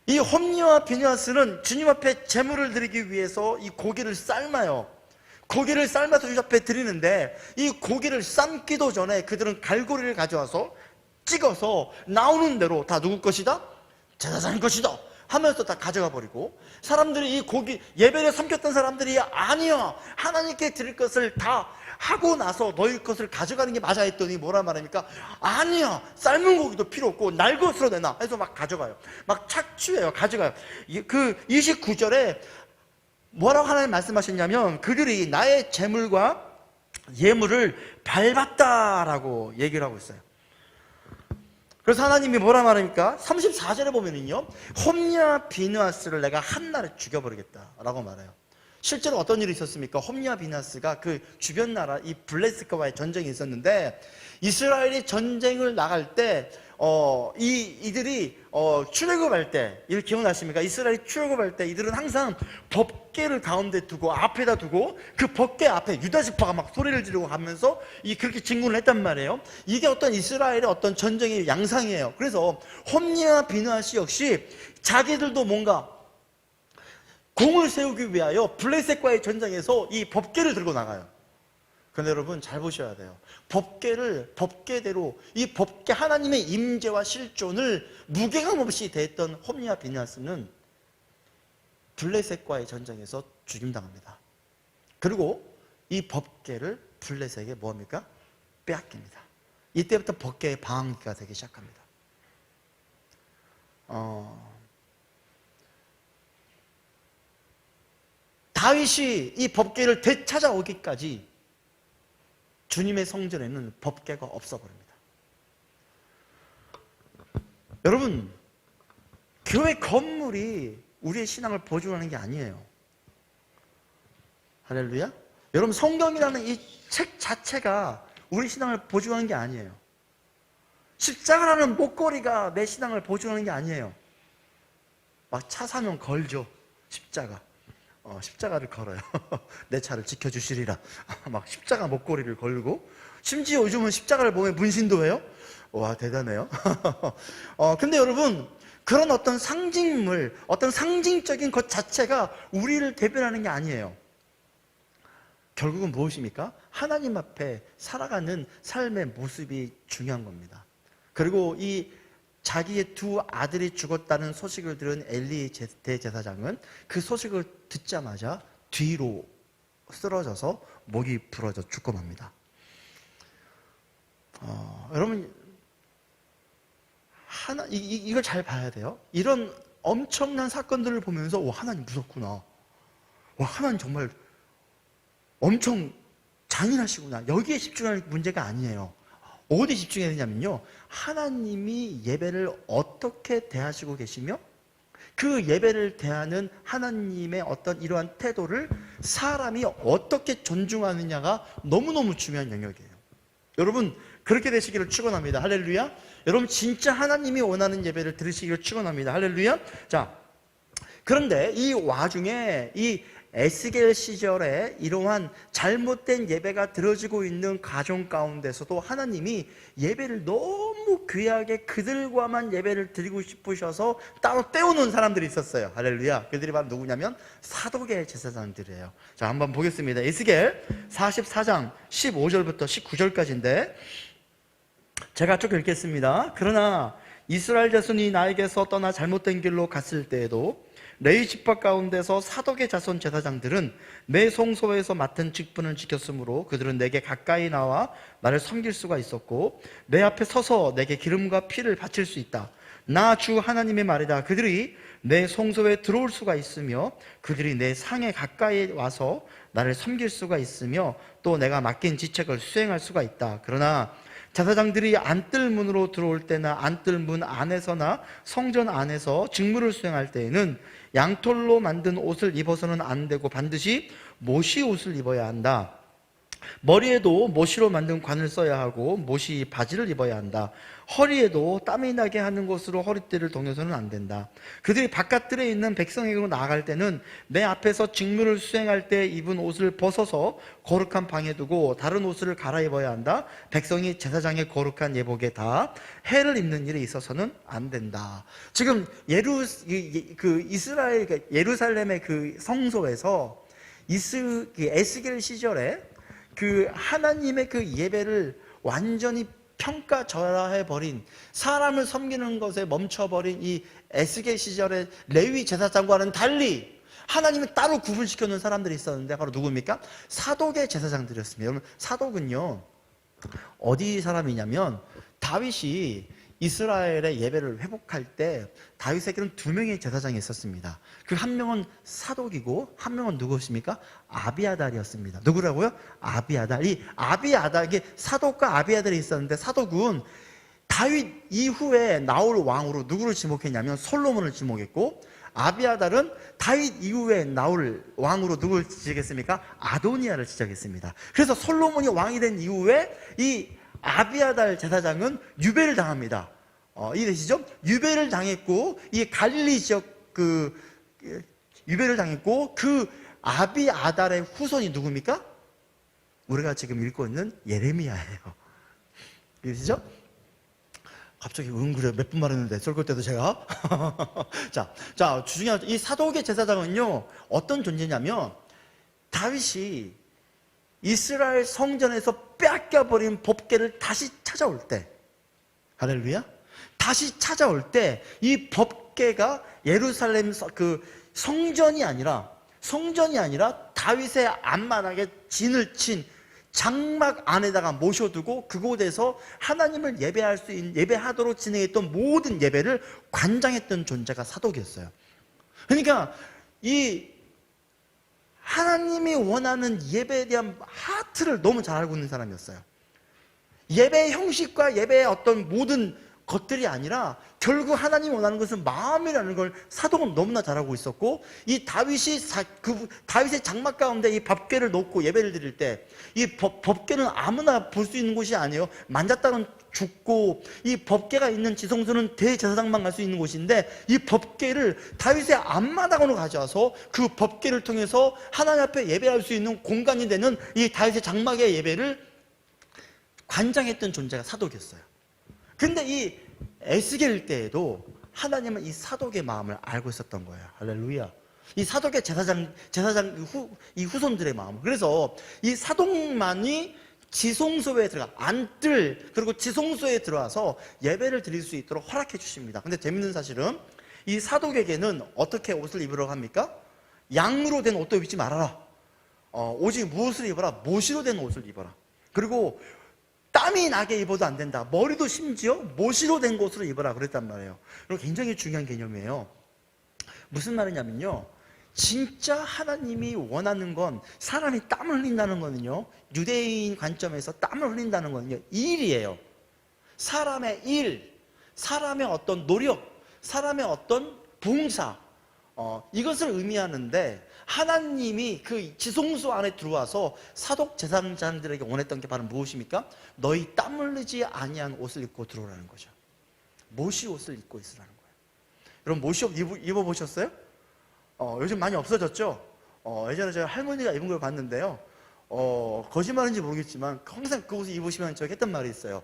이 홈니와 비느하스는 주님 앞에 재물을 드리기 위해서 이 고기를 삶아요. 고기를 삶아서 주님 앞에 드리는데, 이 고기를 삶기도 전에 그들은 갈고리를 가져와서 찍어서 나오는 대로 다 누구 것이다? 제사장의 것이다 하면서 다 가져가 버리고, 사람들이 이 고기 예배를 섬겼던 사람들이 아니야, 하나님께 드릴 것을 다 하고 나서 너희 것을 가져가는 게 맞아 했더니 뭐라 말합니까? 아니야, 삶은 고기도 필요 없고 날 것으로 내놔 해서 막 가져가요. 막 착취해요. 가져가요. 그 29절에 뭐라고 하나님 말씀하셨냐면, 그들이 나의 재물과 예물을 밟았다라고 얘기를 하고 있어요. 그래서 하나님이 뭐라 말합니까? 34절에 보면은요, 홈리와 비느하스를 내가 한날에 죽여버리겠다라고 말해요. 실제로 어떤 일이 있었습니까? 홈리와 비느하스가 그 주변 나라 이 블레셋과의 전쟁이 있었는데, 이스라엘이 전쟁을 나갈 때 이들이 출애굽할 때, 이걸 기억나십니까? 이스라엘이 출애굽할 때 이들은 항상 법궤를 가운데 두고 앞에다 두고 그 법궤 앞에 유다 지파가 막 소리를 지르고 가면서 그렇게 진군을 했단 말이에요. 이게 어떤 이스라엘의 어떤 전쟁의 양상이에요. 그래서 홈리와 비느하스 역시 자기들도 뭔가 공을 세우기 위하여 블레셋과의 전쟁에서 이 법궤를 들고 나가요. 그런데 여러분 잘 보셔야 돼요. 법궤대로 이 법궤 하나님의 임재와 실존을 무게감 없이 대했던 홈리와 비느하스는 블레셋과의 전쟁에서 죽임당합니다. 그리고 이 법궤를 블레셋에게 뭐합니까? 빼앗깁니다. 이때부터 법궤의 방황기가 되기 시작합니다. 다윗이 이 법궤를 되찾아오기까지 주님의 성전에는 법궤가 없어버립니다. 여러분, 교회 건물이 우리의 신앙을 보증하는 게 아니에요. 할렐루야. 여러분, 성경이라는 이 책 자체가 우리 신앙을 보증하는 게 아니에요. 십자가라는 목걸이가 내 신앙을 보증하는 게 아니에요. 막 차 사면 걸죠, 십자가. 십자가를 걸어요. 내 차를 지켜주시리라. 막 십자가 목걸이를 걸고, 심지어 요즘은 십자가를 보면 문신도 해요. 와, 대단해요. 근데 여러분, 그런 어떤 상징물, 어떤 상징적인 것 자체가 우리를 대변하는 게 아니에요. 결국은 무엇입니까? 하나님 앞에 살아가는 삶의 모습이 중요한 겁니다. 그리고 이 자기의 두 아들이 죽었다는 소식을 들은 엘리 대제사장은 그 소식을 듣자마자 뒤로 쓰러져서 목이 부러져 죽고 맙니다. 여러분, 이걸 잘 봐야 돼요. 이런 엄청난 사건들을 보면서 와, 하나님 무섭구나. 와, 하나님 정말 엄청 잔인하시구나. 여기에 집중할 문제가 아니에요. 어디 집중해야 되냐면요, 하나님이 예배를 어떻게 대하시고 계시며 그 예배를 대하는 하나님의 어떤 이러한 태도를 사람이 어떻게 존중하느냐가 너무너무 중요한 영역이에요. 여러분, 그렇게 되시기를 축원합니다. 할렐루야. 여러분, 진짜 하나님이 원하는 예배를 드리시기를 축원합니다. 할렐루야. 자, 그런데 이 와중에 이 에스겔 시절에 이러한 잘못된 예배가 드려지고 있는 가정 가운데서도 하나님이 예배를 너무 귀하게 그들과만 예배를 드리고 싶으셔서 따로 떼어놓은 사람들이 있었어요. 할렐루야. 그들이 바로 누구냐면 사독의 제사장들이에요. 자, 한번 보겠습니다. 에스겔 44장 15절부터 19절까지인데 제가 쭉 읽겠습니다. 그러나 이스라엘 자손이 나에게서 떠나 잘못된 길로 갔을 때에도 레위 지파 가운데서 사독의 자손 제사장들은 내 성소에서 맡은 직분을 지켰으므로 그들은 내게 가까이 나와 나를 섬길 수가 있었고 내 앞에 서서 내게 기름과 피를 바칠 수 있다. 나 주 하나님의 말이다. 그들이 내 성소에 들어올 수가 있으며 그들이 내 상에 가까이 와서 나를 섬길 수가 있으며 또 내가 맡긴 지책을 수행할 수가 있다. 그러나 제사장들이 안뜰 문으로 들어올 때나 안뜰 문 안에서나 성전 안에서 직무를 수행할 때에는 양털로 만든 옷을 입어서는 안 되고 반드시 모시 옷을 입어야 한다. 머리에도 모시로 만든 관을 써야 하고 모시 바지를 입어야 한다. 허리에도 땀이 나게 하는 것으로 허리띠를 동여서는 안 된다. 그들이 바깥들에 있는 백성에게로 나아갈 때는 내 앞에서 직무를 수행할 때 입은 옷을 벗어서 거룩한 방에 두고 다른 옷을 갈아입어야 한다. 백성이 제사장의 거룩한 예복에 다 해를 입는 일에 있어서는 안 된다. 지금 이스라엘 예루살렘의 그 성소에서 에스겔 시절에 그 하나님의 그 예배를 완전히 평가절하해버린, 사람을 섬기는 것에 멈춰버린 이 에스겔 시절의 레위 제사장과는 달리 하나님을 따로 구분시켜놓은 사람들이 있었는데 바로 누구입니까? 사독의 제사장들이었습니다. 여러분, 사독은요 어디 사람이냐면 다윗이 이스라엘의 예배를 회복할 때 다윗에게는 두 명의 제사장이 있었습니다. 그 한 명은 사독이고 한 명은 누구십니까? 아비아달이었습니다. 누구라고요? 아비아달. 이 아비아달, 이게 사독과 아비아달이 있었는데 사독은 다윗 이후에 나올 왕으로 누구를 지목했냐면 솔로몬을 지목했고, 아비아달은 다윗 이후에 나올 왕으로 누구를 지적했습니까? 아도니아를 지적했습니다. 그래서 솔로몬이 왕이 된 이후에 이 아비아달 제사장은 유배를 당합니다. 이해되시죠? 유배를 당했고, 이 갈릴리 지역 유배를 당했고, 그 아비아달의 후손이 누굽니까? 우리가 지금 읽고 있는 예레미야예요. 이해되시죠? 갑자기 그래 몇 분 말했는데 쏠 때도 제가 자 중요한 이 사독의 제사장은요 어떤 존재냐면, 다윗이 이스라엘 성전에서 빼앗겨버린 법궤를 다시 찾아올 때, 할렐루야, 다시 찾아올 때 이 법궤가 예루살렘 그 성전이 아니라 다윗의 앞마당에 진을 친 장막 안에다가 모셔두고 그곳에서 하나님을 예배하도록 진행했던 모든 예배를 관장했던 존재가 사독이었어요. 그러니까 이 하나님이 원하는 예배에 대한 하트를 너무 잘 알고 있는 사람이었어요. 예배의 형식과 예배의 어떤 모든 것들이 아니라 결국 하나님이 원하는 것은 마음이라는 걸 사독은 너무나 잘 알고 있었고, 이 다윗의 장막 가운데 이 법궤를 놓고 예배를 드릴 때, 이 법궤는 아무나 볼 수 있는 곳이 아니에요. 만졌다는 죽고, 이 법궤가 있는 지성소는 대제사장만 갈 수 있는 곳인데, 이 법궤를 다윗의 앞마당으로 가져와서 그 법궤를 통해서 하나님 앞에 예배할 수 있는 공간이 되는 이 다윗의 장막의 예배를 관장했던 존재가 사독이었어요. 근데 이 에스겔 때에도 하나님은 이 사독의 마음을 알고 있었던 거예요. 할렐루야. 이 사독의 제사장 이 후손들의 마음. 그래서 이 사독만이 지성소에 그리고 지성소에 들어와서 예배를 드릴 수 있도록 허락해 주십니다. 근데 재밌는 사실은 이 사독에게는 어떻게 옷을 입으라고 합니까? 양으로 된 옷도 입지 말아라. 오직 무엇을 입어라? 모시로 된 옷을 입어라. 그리고 땀이 나게 입어도 안 된다. 머리도 심지어 모시로 된 것으로 입어라 그랬단 말이에요. 그리고 굉장히 중요한 개념이에요. 무슨 말이냐면요, 진짜 하나님이 원하는 건, 사람이 땀을 흘린다는 거는요, 유대인 관점에서 땀을 흘린다는 거는요, 일이에요. 사람의 일, 사람의 어떤 노력, 사람의 어떤 봉사, 이것을 의미하는데, 하나님이 그 지성소 안에 들어와서 사독 제사장들에게 원했던 게 바로 무엇입니까? 너희 땀 흘리지 아니한 옷을 입고 들어오라는 거죠. 모시 옷을 입고 있으라는 거예요. 여러분, 모시 옷 입어보셨어요? 요즘 많이 없어졌죠? 예전에 제가 할머니가 입은 걸 봤는데요, 거짓말인지 모르겠지만 항상 그 옷을 입으시면 저기 했던 말이 있어요.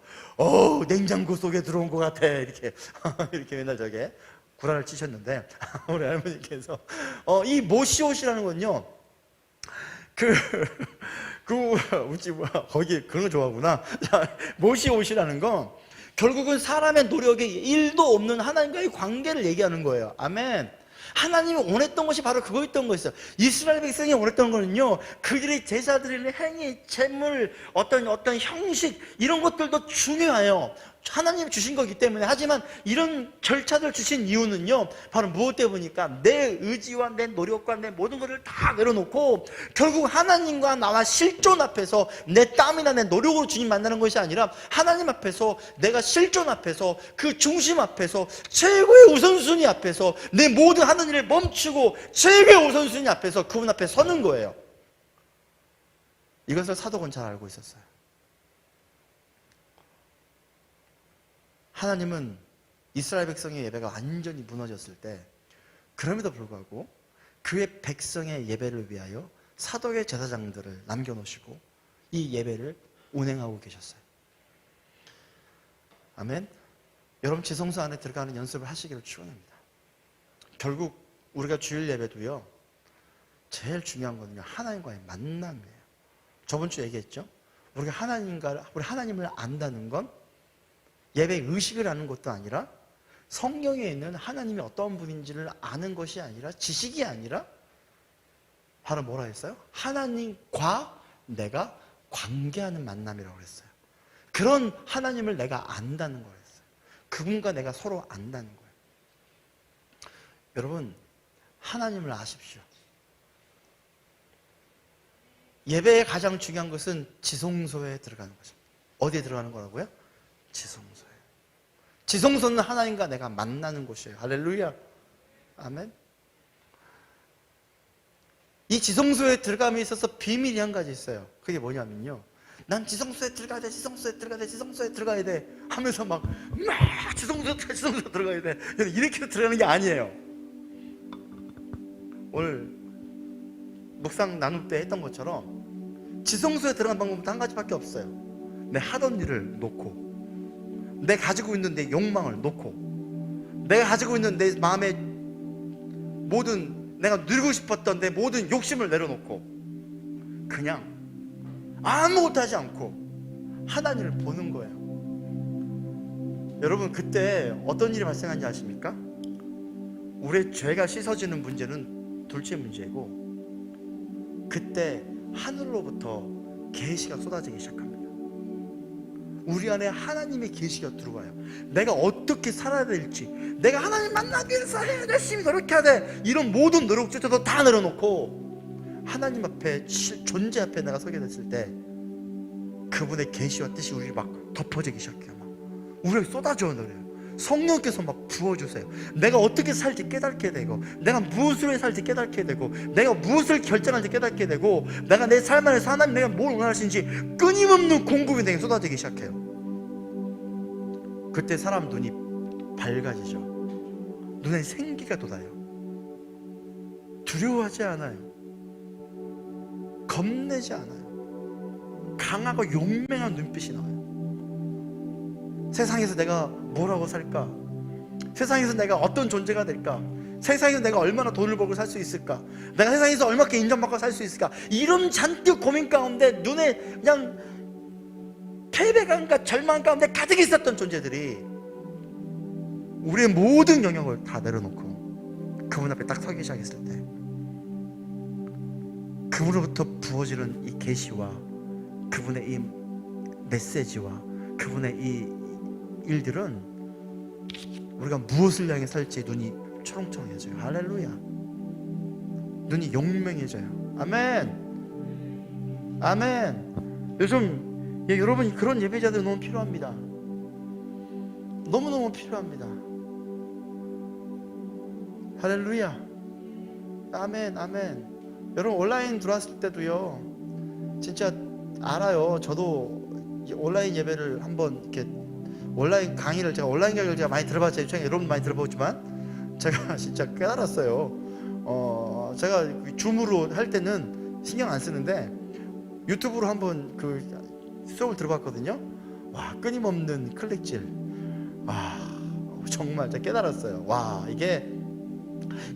냉장고 속에 들어온 것 같아, 이렇게 이렇게 맨날 저게 구라를 치셨는데, 우리 할머니께서 이 모시옷이라는 건요, 거기 그런 거 좋아하구나. 모시옷이라는 건 결국은 사람의 노력에 일도 없는 하나님과의 관계를 얘기하는 거예요. 아멘. 하나님이 원했던 것이 바로 그거였던 거였어요. 이스라엘 백성이 원했던 거는요, 그들의 제사드리는 행위, 재물, 어떤 형식, 이런 것들도 중요해요. 하나님이 주신 거기 때문에. 하지만 이런 절차를 주신 이유는요, 바로 무엇 때문이니까 내 의지와 내 노력과 내 모든 것을 다 내려놓고 결국 하나님과 나와 실존 앞에서 내 땀이나 내 노력으로 주님 만나는 것이 아니라, 하나님 앞에서, 내가 실존 앞에서, 그 중심 앞에서, 최고의 우선순위 앞에서 내 모든 하는 일을 멈추고 최고의 우선순위 앞에서 그분 앞에 서는 거예요. 이것을 사독은 잘 알고 있었어요. 하나님은 이스라엘 백성의 예배가 완전히 무너졌을 때, 그럼에도 불구하고 그의 백성의 예배를 위하여 사독의 제사장들을 남겨놓으시고 이 예배를 운행하고 계셨어요. 아멘. 여러분, 지성소 안에 들어가는 연습을 하시기를 축원합니다. 결국 우리가 주일 예배도요, 제일 중요한 거는요, 하나님과의 만남이에요. 저번 주에 얘기했죠? 우리 하나님을 안다는 건 예배 의식을 아는 것도 아니라, 성경에 있는 하나님이 어떤 분인지를 아는 것이 아니라, 지식이 아니라, 바로 뭐라 했어요? 하나님과 내가 관계하는 만남이라고 그랬어요. 그런 하나님을 내가 안다는 거였어요. 그분과 내가 서로 안다는 거예요. 여러분, 하나님을 아십시오. 예배의 가장 중요한 것은 지성소에 들어가는 것입니다. 어디에 들어가는 거라고요? 지성소에. 지성소는 하나님과 내가 만나는 곳이에요. 할렐루야. 아멘. 이 지성소에 들어감에 있어서 비밀이 한 가지 있어요. 그게 뭐냐면요, 난 지성소에 들어가야 돼, 지성소에 들어가야 돼, 지성소에 들어가야 돼 하면서 막 지성소에 들어가야 돼 이렇게 들어가는 게 아니에요. 오늘 묵상 나눌 때 했던 것처럼 지성소에 들어가는 방법은 한 가지밖에 없어요. 내 하던 일을 놓고, 내 가지고 있는 내 욕망을 놓고, 내가 가지고 있는 내 마음의 모든, 내가 누리고 싶었던 내 모든 욕심을 내려놓고 그냥 아무것도 하지 않고 하나님을 보는 거예요. 여러분, 그때 어떤 일이 발생한지 아십니까? 우리의 죄가 씻어지는 문제는 둘째 문제이고, 그때 하늘로부터 계시가 쏟아지기 시작합니다. 우리 안에 하나님의 계시가 들어와요. 내가 어떻게 살아야 될지, 내가 하나님 만나기 위해서 열심히 노력해야 돼, 이런 모든 노력조차도 다 내려놓고 하나님 앞에, 존재 앞에 내가 서게 됐을 때 그분의 계시와 뜻이 우리를 막 덮어지기 시작해요. 막 우리에게 쏟아져 내려요. 성령께서 막 부어주세요. 내가 어떻게 살지 깨닫게 되고, 내가 무엇을 살지 깨닫게 되고, 내가 무엇을 결정할지 깨닫게 되고, 내가 내 삶 안에서 하나님 내가 뭘 원하시는지 끊임없는 공급이 내게 쏟아지기 시작해요. 그때 사람 눈이 밝아지죠. 눈에 생기가 돋아요. 두려워하지 않아요. 겁내지 않아요. 강하고 용맹한 눈빛이 나와요. 세상에서 내가 뭐라고 살까? 세상에서 내가 어떤 존재가 될까? 세상에서 내가 얼마나 돈을 벌고 살 수 있을까? 내가 세상에서 얼마큼 인정받고 살 수 있을까? 이런 잔뜩 고민 가운데 눈에 그냥 패배감과 절망 가운데 가득 있었던 존재들이 우리의 모든 영역을 다 내려놓고 그분 앞에 딱 서기 시작했을 때, 그분으로부터 부어지는 이 계시와 그분의 이 메시지와 그분의 이 일들은 우리가 무엇을 향해 살지 눈이 초롱초롱해져요. 할렐루야. 눈이 용맹해져요. 아멘. 아멘. 요즘 여러분, 그런 예배자들 너무 필요합니다. 너무너무 필요합니다. 할렐루야. 아멘. 아멘. 여러분, 온라인 들어왔을 때도요, 진짜 알아요. 저도 온라인 예배를 한번 이렇게 온라인 강의를 제가 많이 들어봤죠. 여러분 많이 들어보지만 제가 진짜 깨달았어요. 제가 줌으로 할 때는 신경 안 쓰는데 유튜브로 한번 그 수업을 들어봤거든요. 와, 끊임없는 클릭질. 정말 제가 깨달았어요. 와, 이게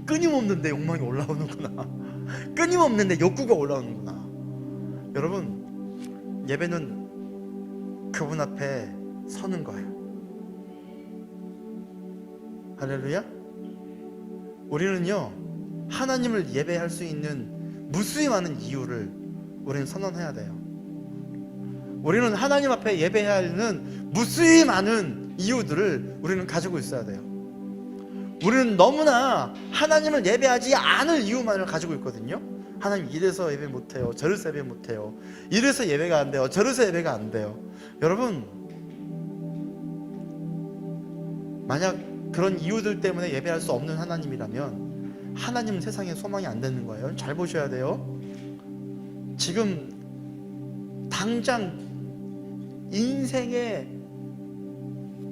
끊임없는 내 욕망이 올라오는구나. 끊임없는 내 욕구가 올라오는구나. 여러분, 예배는 그분 앞에 서는 거예요. 할렐루야. 우리는요, 하나님을 예배할 수 있는 무수히 많은 이유를 우리는 선언해야 돼요. 우리는 하나님 앞에 예배해야 하는 무수히 많은 이유들을 우리는 가지고 있어야 돼요. 우리는 너무나 하나님을 예배하지 않을 이유만을 가지고 있거든요. 하나님, 이래서 예배 못해요, 저래서 예배 못해요, 이래서 예배가 안 돼요, 저래서 예배가 안 돼요. 여러분, 만약 그런 이유들 때문에 예배할 수 없는 하나님이라면 하나님은 세상에 소망이 안 되는 거예요. 잘 보셔야 돼요. 지금 당장 인생의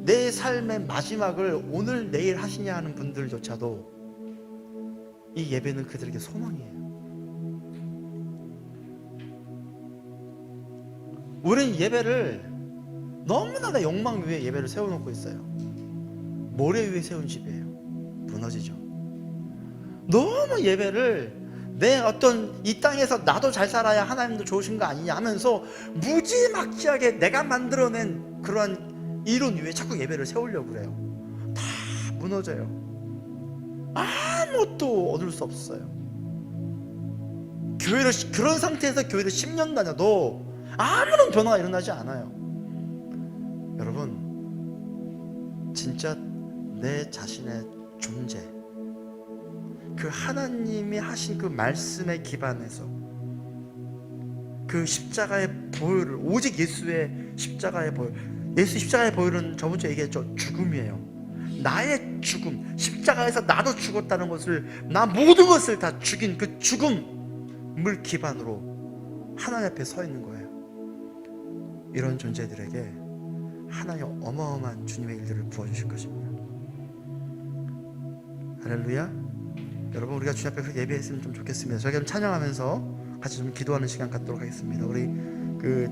내 삶의 마지막을 오늘 내일 하시냐 하는 분들조차도 이 예배는 그들에게 소망이에요. 우리는 예배를 너무나 내 욕망 위에 예배를 세워놓고 있어요. 모래 위에 세운 집이에요. 무너지죠. 너무 예배를 내 어떤 이 땅에서 나도 잘 살아야 하나님도 좋으신 거 아니냐 하면서 무지막지하게 내가 만들어낸 그러한 이론 위에 자꾸 예배를 세우려고 그래요. 다 무너져요. 아무것도 얻을 수 없어요. 교회를, 그런 상태에서 교회를 10년 다녀도 아무런 변화가 일어나지 않아요. 여러분, 진짜 내 자신의 존재, 그 하나님이 하신 그 말씀에 기반해서 그 십자가의 보혈을, 오직 예수의 십자가의 보혈, 예수 십자가에 보이는 저번 주에 얘기했죠. 죽음이에요. 나의 죽음, 십자가에서 나도 죽었다는 것을, 나 모든 것을 다 죽인 그 죽음을 기반으로 하나님 앞에 서 있는 거예요. 이런 존재들에게 하나님 어마어마한 주님의 일들을 부어주실 것입니다. 할렐루야. 여러분, 우리가 주님 앞에 예배했으면 좀 좋겠습니다. 저희가 좀 찬양하면서 같이 좀 기도하는 시간 갖도록 하겠습니다. 우리 그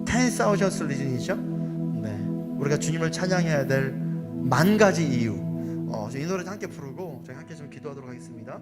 10,000 리즌이죠. 네, 우리가 주님을 찬양해야 될 10,000가지 이유. 이 노래 함께 부르고 저희 함께 좀 기도하도록 하겠습니다.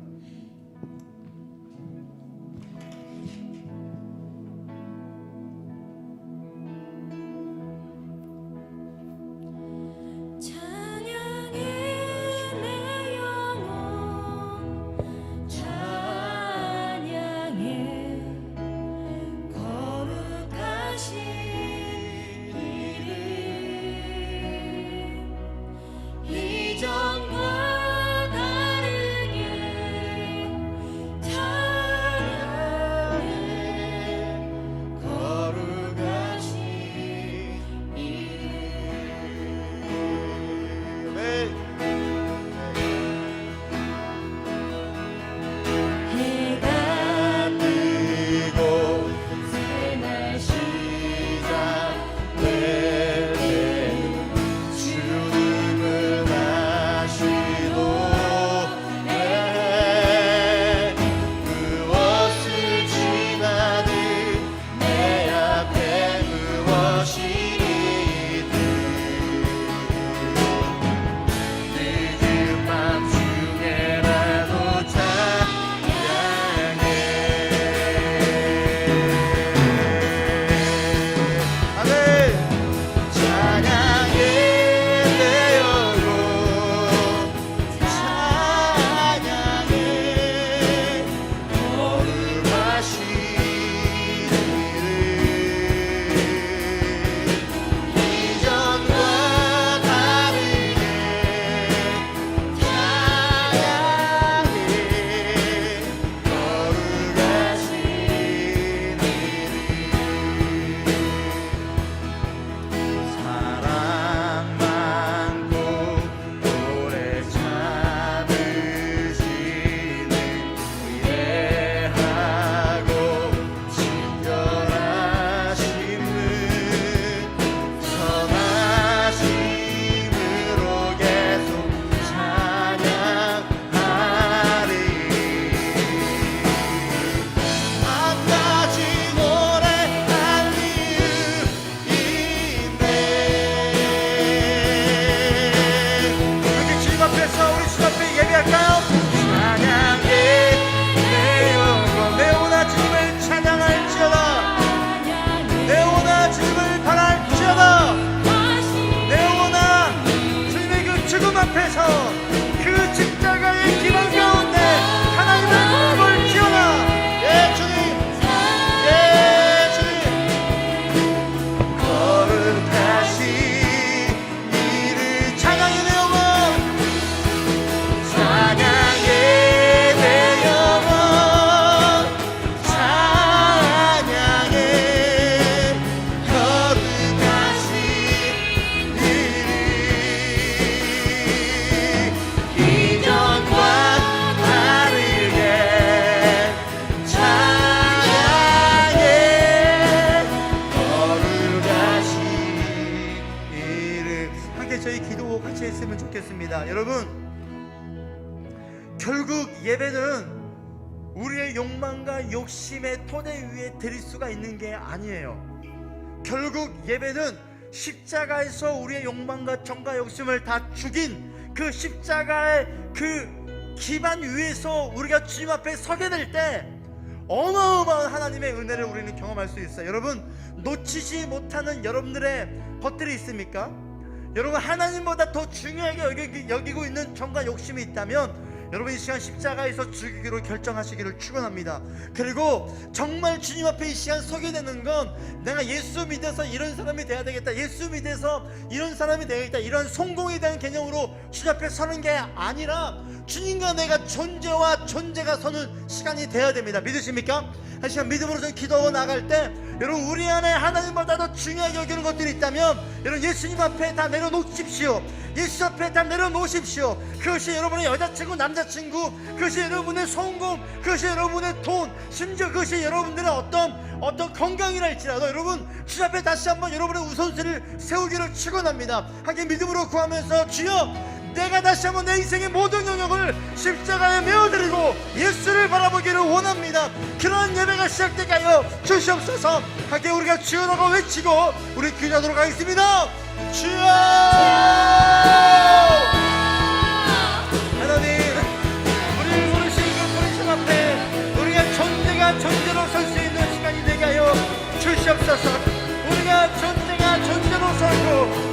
여러분, 결국 예배는 우리의 욕망과 욕심의 토대 위에 드릴 수가 있는 게 아니에요. 결국 예배는 십자가에서 우리의 욕망과 정과 욕심을 다 죽인 그 십자가의 그 기반 위에서 우리가 주님 앞에 서게 될 때 어마어마한 하나님의 은혜를 우리는 경험할 수 있어요. 여러분, 놓치지 못하는 여러분들의 것들이 있습니까? 여러분, 하나님보다 더 중요하게 여기고 있는 정과 욕심이 있다면 여러분, 이 시간 십자가에서 죽이기로 결정하시기를 축원합니다. 그리고 정말 주님 앞에 이 시간 서게 되는 건 내가 예수 믿어서 이런 사람이 돼야 되겠다, 예수 믿어서 이런 사람이 되겠다, 이런 성공에 대한 개념으로 주님 앞에 서는 게 아니라 주님과 내가 존재가 서는 시간이 돼야 됩니다. 믿으십니까? 한 시간 믿음으로 좀 기도하고 나갈 때 여러분 우리 안에 하나님보다 더 중요하게 여기는 것들이 있다면 여러분 예수님 앞에 다 내려놓으십시오. 예수 앞에 다 내려놓으십시오. 그것이 여러분의 여자친구 남자친구, 그것이 여러분의 성공, 그것이 여러분의 돈, 심지어 그것이 여러분들의 어떤 건강이라 할지라도 여러분 주님 앞에 다시 한번 여러분의 우선순위를 세우기를 축원합니다. 함께 믿음으로 구하면서 주여 내가 다시 한번 내 인생의 모든 영역을 십자가에 메어드리고 예수를 바라보기를 원합니다. 그런 예배가 시작되게 하여 주시옵소서. 함께 우리가 주여라고 외치고 우리 기도하도록 하겠습니다. 주여! 하나님, 우리를 부르신 그 부르심 앞에 우리가 존재로 설 수 있는 시간이 되게 하여 주시옵소서. 우리가 존재로 서고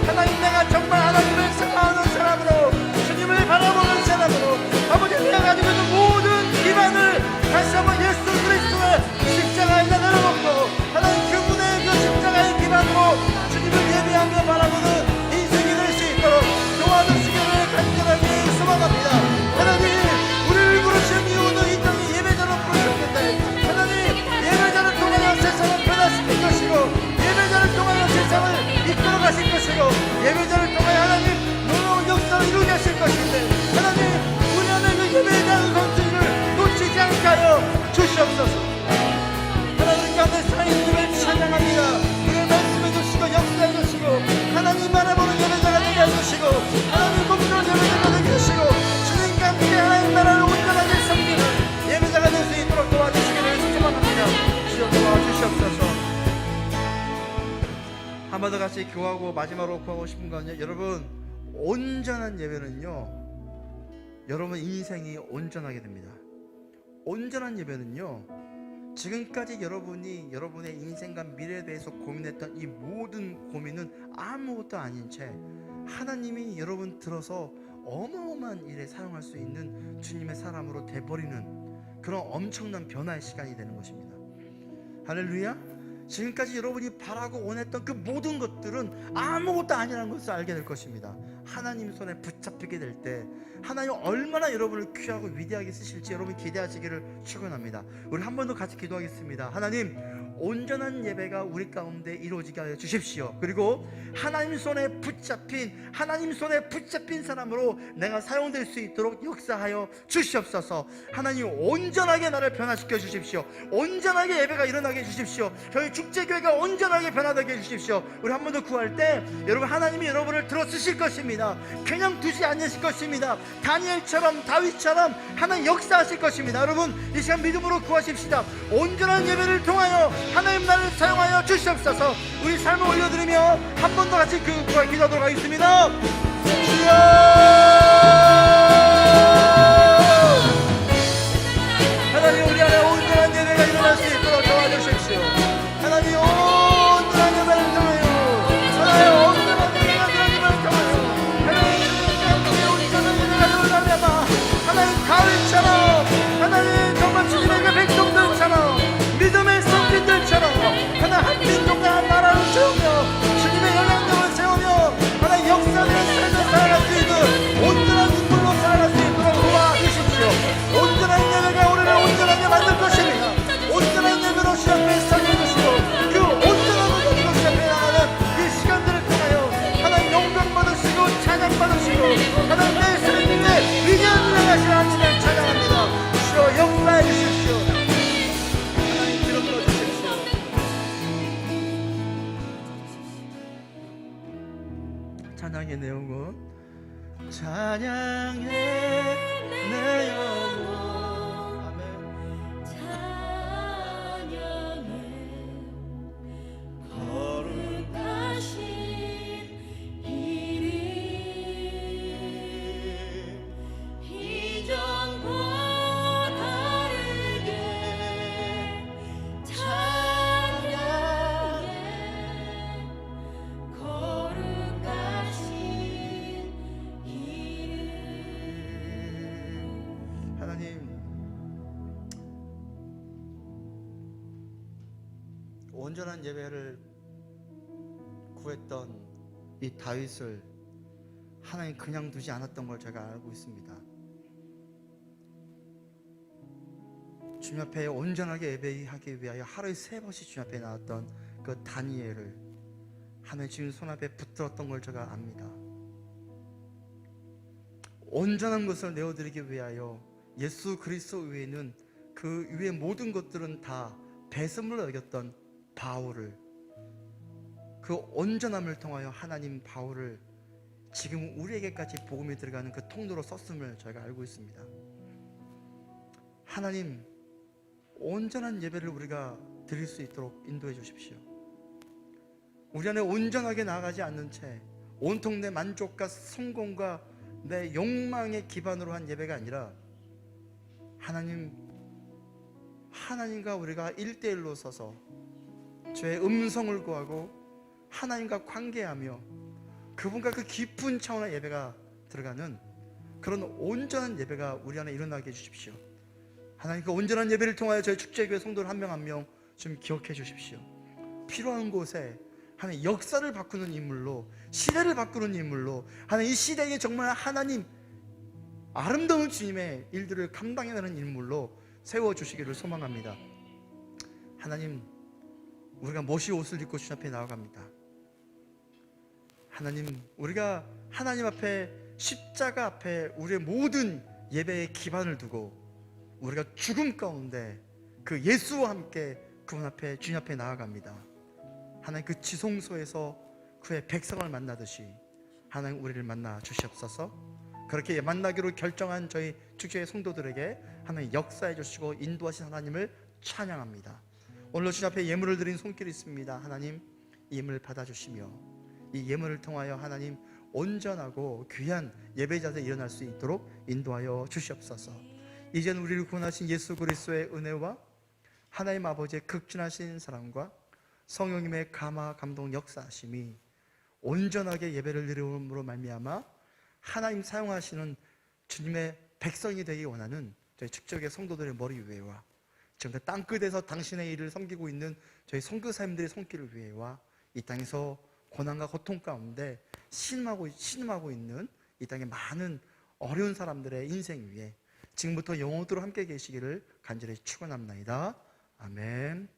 하나님 내가 정말 하나님을 사랑하는 사람으로 주님을 바라보는 사람으로 아버지 내가 가지고 있는 모든 기반을 다시 한번 예수 그리스도의 십자가에다 내려놓고 하나님 그분의 그 십자가의 기반으로 주님을 예배하며 바라보는 인생이 될 수 있도록 도와주시기를 간절하게 소망합니다. 하나님 우리를 부르신 이유는 이 땅에 예배자로 부르셨는데 하나님 예배자를 통하여 세상을 변화시킬 것이고 예배자를 통하여 세상을 이끌어 가실 것이고 예배자를 통하여 하나님 놀라운 역사를 이루게 하실 것인데 하나님 우리 안에 그 예배에 대한 선수를 놓치지 않게 하여 주시옵소서. 하나님 가운데 살아있는 주님을 찬양합니다. 우리를 말씀해 주시고 역사해 주시고 하나님 바라보는 예배자가 되게 해주시고 하나님 꿈꾸는 예배자가 되게 해주시고 주님과 함께 하나님 나라를 온전하게 섬기는 예배자가 될 수 있도록 도와주시기를 소망합니다. 주여 도와주시옵소서. 한 번 더 같이 교하고 마지막으로 구하고 싶은 건요, 여러분 온전한 예배는요 여러분 인생이 온전하게 됩니다. 온전한 예배는요 지금까지 여러분이 여러분의 인생과 미래에 대해서 고민했던 이 모든 고민은 아무것도 아닌 채 하나님이 여러분 들어서 어마어마한 일에 사용할 수 있는 주님의 사람으로 돼버리는 그런 엄청난 변화의 시간이 되는 것입니다. 할렐루야. 지금까지 여러분이 바라고 원했던 그 모든 것들은 아무것도 아니라는 것을 알게 될 것입니다. 하나님 손에 붙잡히게 될 때 하나님 얼마나 여러분을 귀하고 위대하게 쓰실지 여러분 기대하시기를 축원합니다. 우리 한 번 더 같이 기도하겠습니다. 하나님 온전한 예배가 우리 가운데 이루어지게 하여 주십시오. 그리고 하나님 손에 붙잡힌 사람으로 내가 사용될 수 있도록 역사하여 주시옵소서. 하나님 온전하게 나를 변화시켜 주십시오. 온전하게 예배가 일어나게 해주십시오. 저희 축제교회가 온전하게 변화되게 해주십시오. 우리 한 번 더 구할 때 여러분 하나님이 여러분을 들어 쓰실 것입니다. 그냥 두지 않으실 것입니다. 다니엘처럼 다윗처럼 하나님 역사하실 것입니다. 여러분 이 시간 믿음으로 구하십시다. 온전한 예배를 통하여 하나님 나를 사용하여 주시옵소서. 우리 삶을 올려드리며 한 번 더 같이 기도하도록 하겠습니다. 주여 하나님 우리 안에 온전한 예배가 일어날 수 있도록 도와주십시오. 하나님 온전한 예배를 통하여 하나님 온전한 예배를 통하여 하나님 온전한 예배가 일어나며 하나님 가을처럼 하나님 정말 주님의 그 백성들처럼 믿음의 성민들처럼 하나님 한 민족과 한 나라를 세우며 주님의 영향력을 세우며 하나님 역사의 삶을 살아갈 수 있는 온전한 인물로 살아갈 수 있도록 도와주십시오. 온전한 예배가 우리를 온전하게 만들 것입니다. 온전한 예배로 시합에 살려주시고 그 온전한 것으로 시합에 나가는 이 시간들을 통하여 하나님 영광 받으시고 찬양 받으시고 하나님 내 스승님의 위대한 일을 하시는 아침을 찬양합니다. 주여 역사해 주십시오. 하나님 기름 부어 주십시오. 찬양의 내용은 찬양의 내 영혼 아멘. 찬양의 거룩하신 이름 이전과 다르게 찬양의 거룩하신 이름. 하나님 온전한 예배를 구했던 이 다윗을 하나님 그냥 두지 않았던 걸 제가 알고 있습니다. 주님 앞에 온전하게 예배하기 위하여 하루에 3번씩 주님 앞에 나왔던 그 다니엘을 하나님 지금 손앞에 붙들었던 걸 제가 압니다. 온전한 것을 내어드리기 위하여 예수 그리스도 외에는 그 위의 모든 것들은 다 배설물로 여겼던 바울을, 그 온전함을 통하여 하나님 바울을 지금 우리에게까지 복음이 들어가는 그 통로로 썼음을 저희가 알고 있습니다. 하나님, 온전한 예배를 우리가 드릴 수 있도록 인도해 주십시오. 우리 안에 온전하게 나아가지 않는 채 온통 내 만족과 성공과 내 욕망의 기반으로 한 예배가 아니라 하나님과 우리가 1대1로 서서 주의 음성을 구하고 하나님과 관계하며 그분과 그 깊은 차원의 예배가 들어가는 그런 온전한 예배가 우리 안에 일어나게 해주십시오. 하나님, 그 온전한 예배를 통하여 저희 축제교회 성도를 한 명 한 명 좀 기억해 주십시오. 필요한 곳에 하나님 역사를 바꾸는 인물로, 시대를 바꾸는 인물로, 하나님 이 시대에 정말 하나님 아름다운 주님의 일들을 감당해내는 인물로 세워주시기를 소망합니다. 하나님, 우리가 멋이 옷을 입고 주님 앞에 나아갑니다. 하나님, 우리가 하나님 앞에 십자가 앞에 우리의 모든 예배의 기반을 두고 우리가 죽음 가운데 그 예수와 함께 그분 앞에 주님 앞에 나아갑니다. 하나님, 그 지성소에서 그의 백성을 만나듯이 하나님 우리를 만나 주시옵소서. 그렇게 만나기로 결정한 저희 축제의 성도들에게 하나님 역사해 주시고 인도하신 하나님을 찬양합니다. 오늘 주님 앞에 예물을 드린 손길이 있습니다. 하나님, 이 예물을 받아주시며 이 예물을 통하여 하나님 온전하고 귀한 예배자들 일어날 수 있도록 인도하여 주시옵소서. 이제는 우리를 구원하신 예수 그리스도의 은혜와 하나님 아버지의 극진하신 사랑과 성령님의 감화 감동 역사하심이 온전하게 예배를 드림으로 말미암아 하나님 사용하시는 주님의 백성이 되기 원하는 저희 축적의 성도들의 머리 위에와 지금 땅끝에서 당신의 일을 섬기고 있는 저희 선교사님들의 손길을 위해와 이 땅에서 고난과 고통 가운데 신음하고 있는 이 땅의 많은 어려운 사람들의 인생 위에 지금부터 영원토록 함께 계시기를 간절히 축원합니다. 아멘.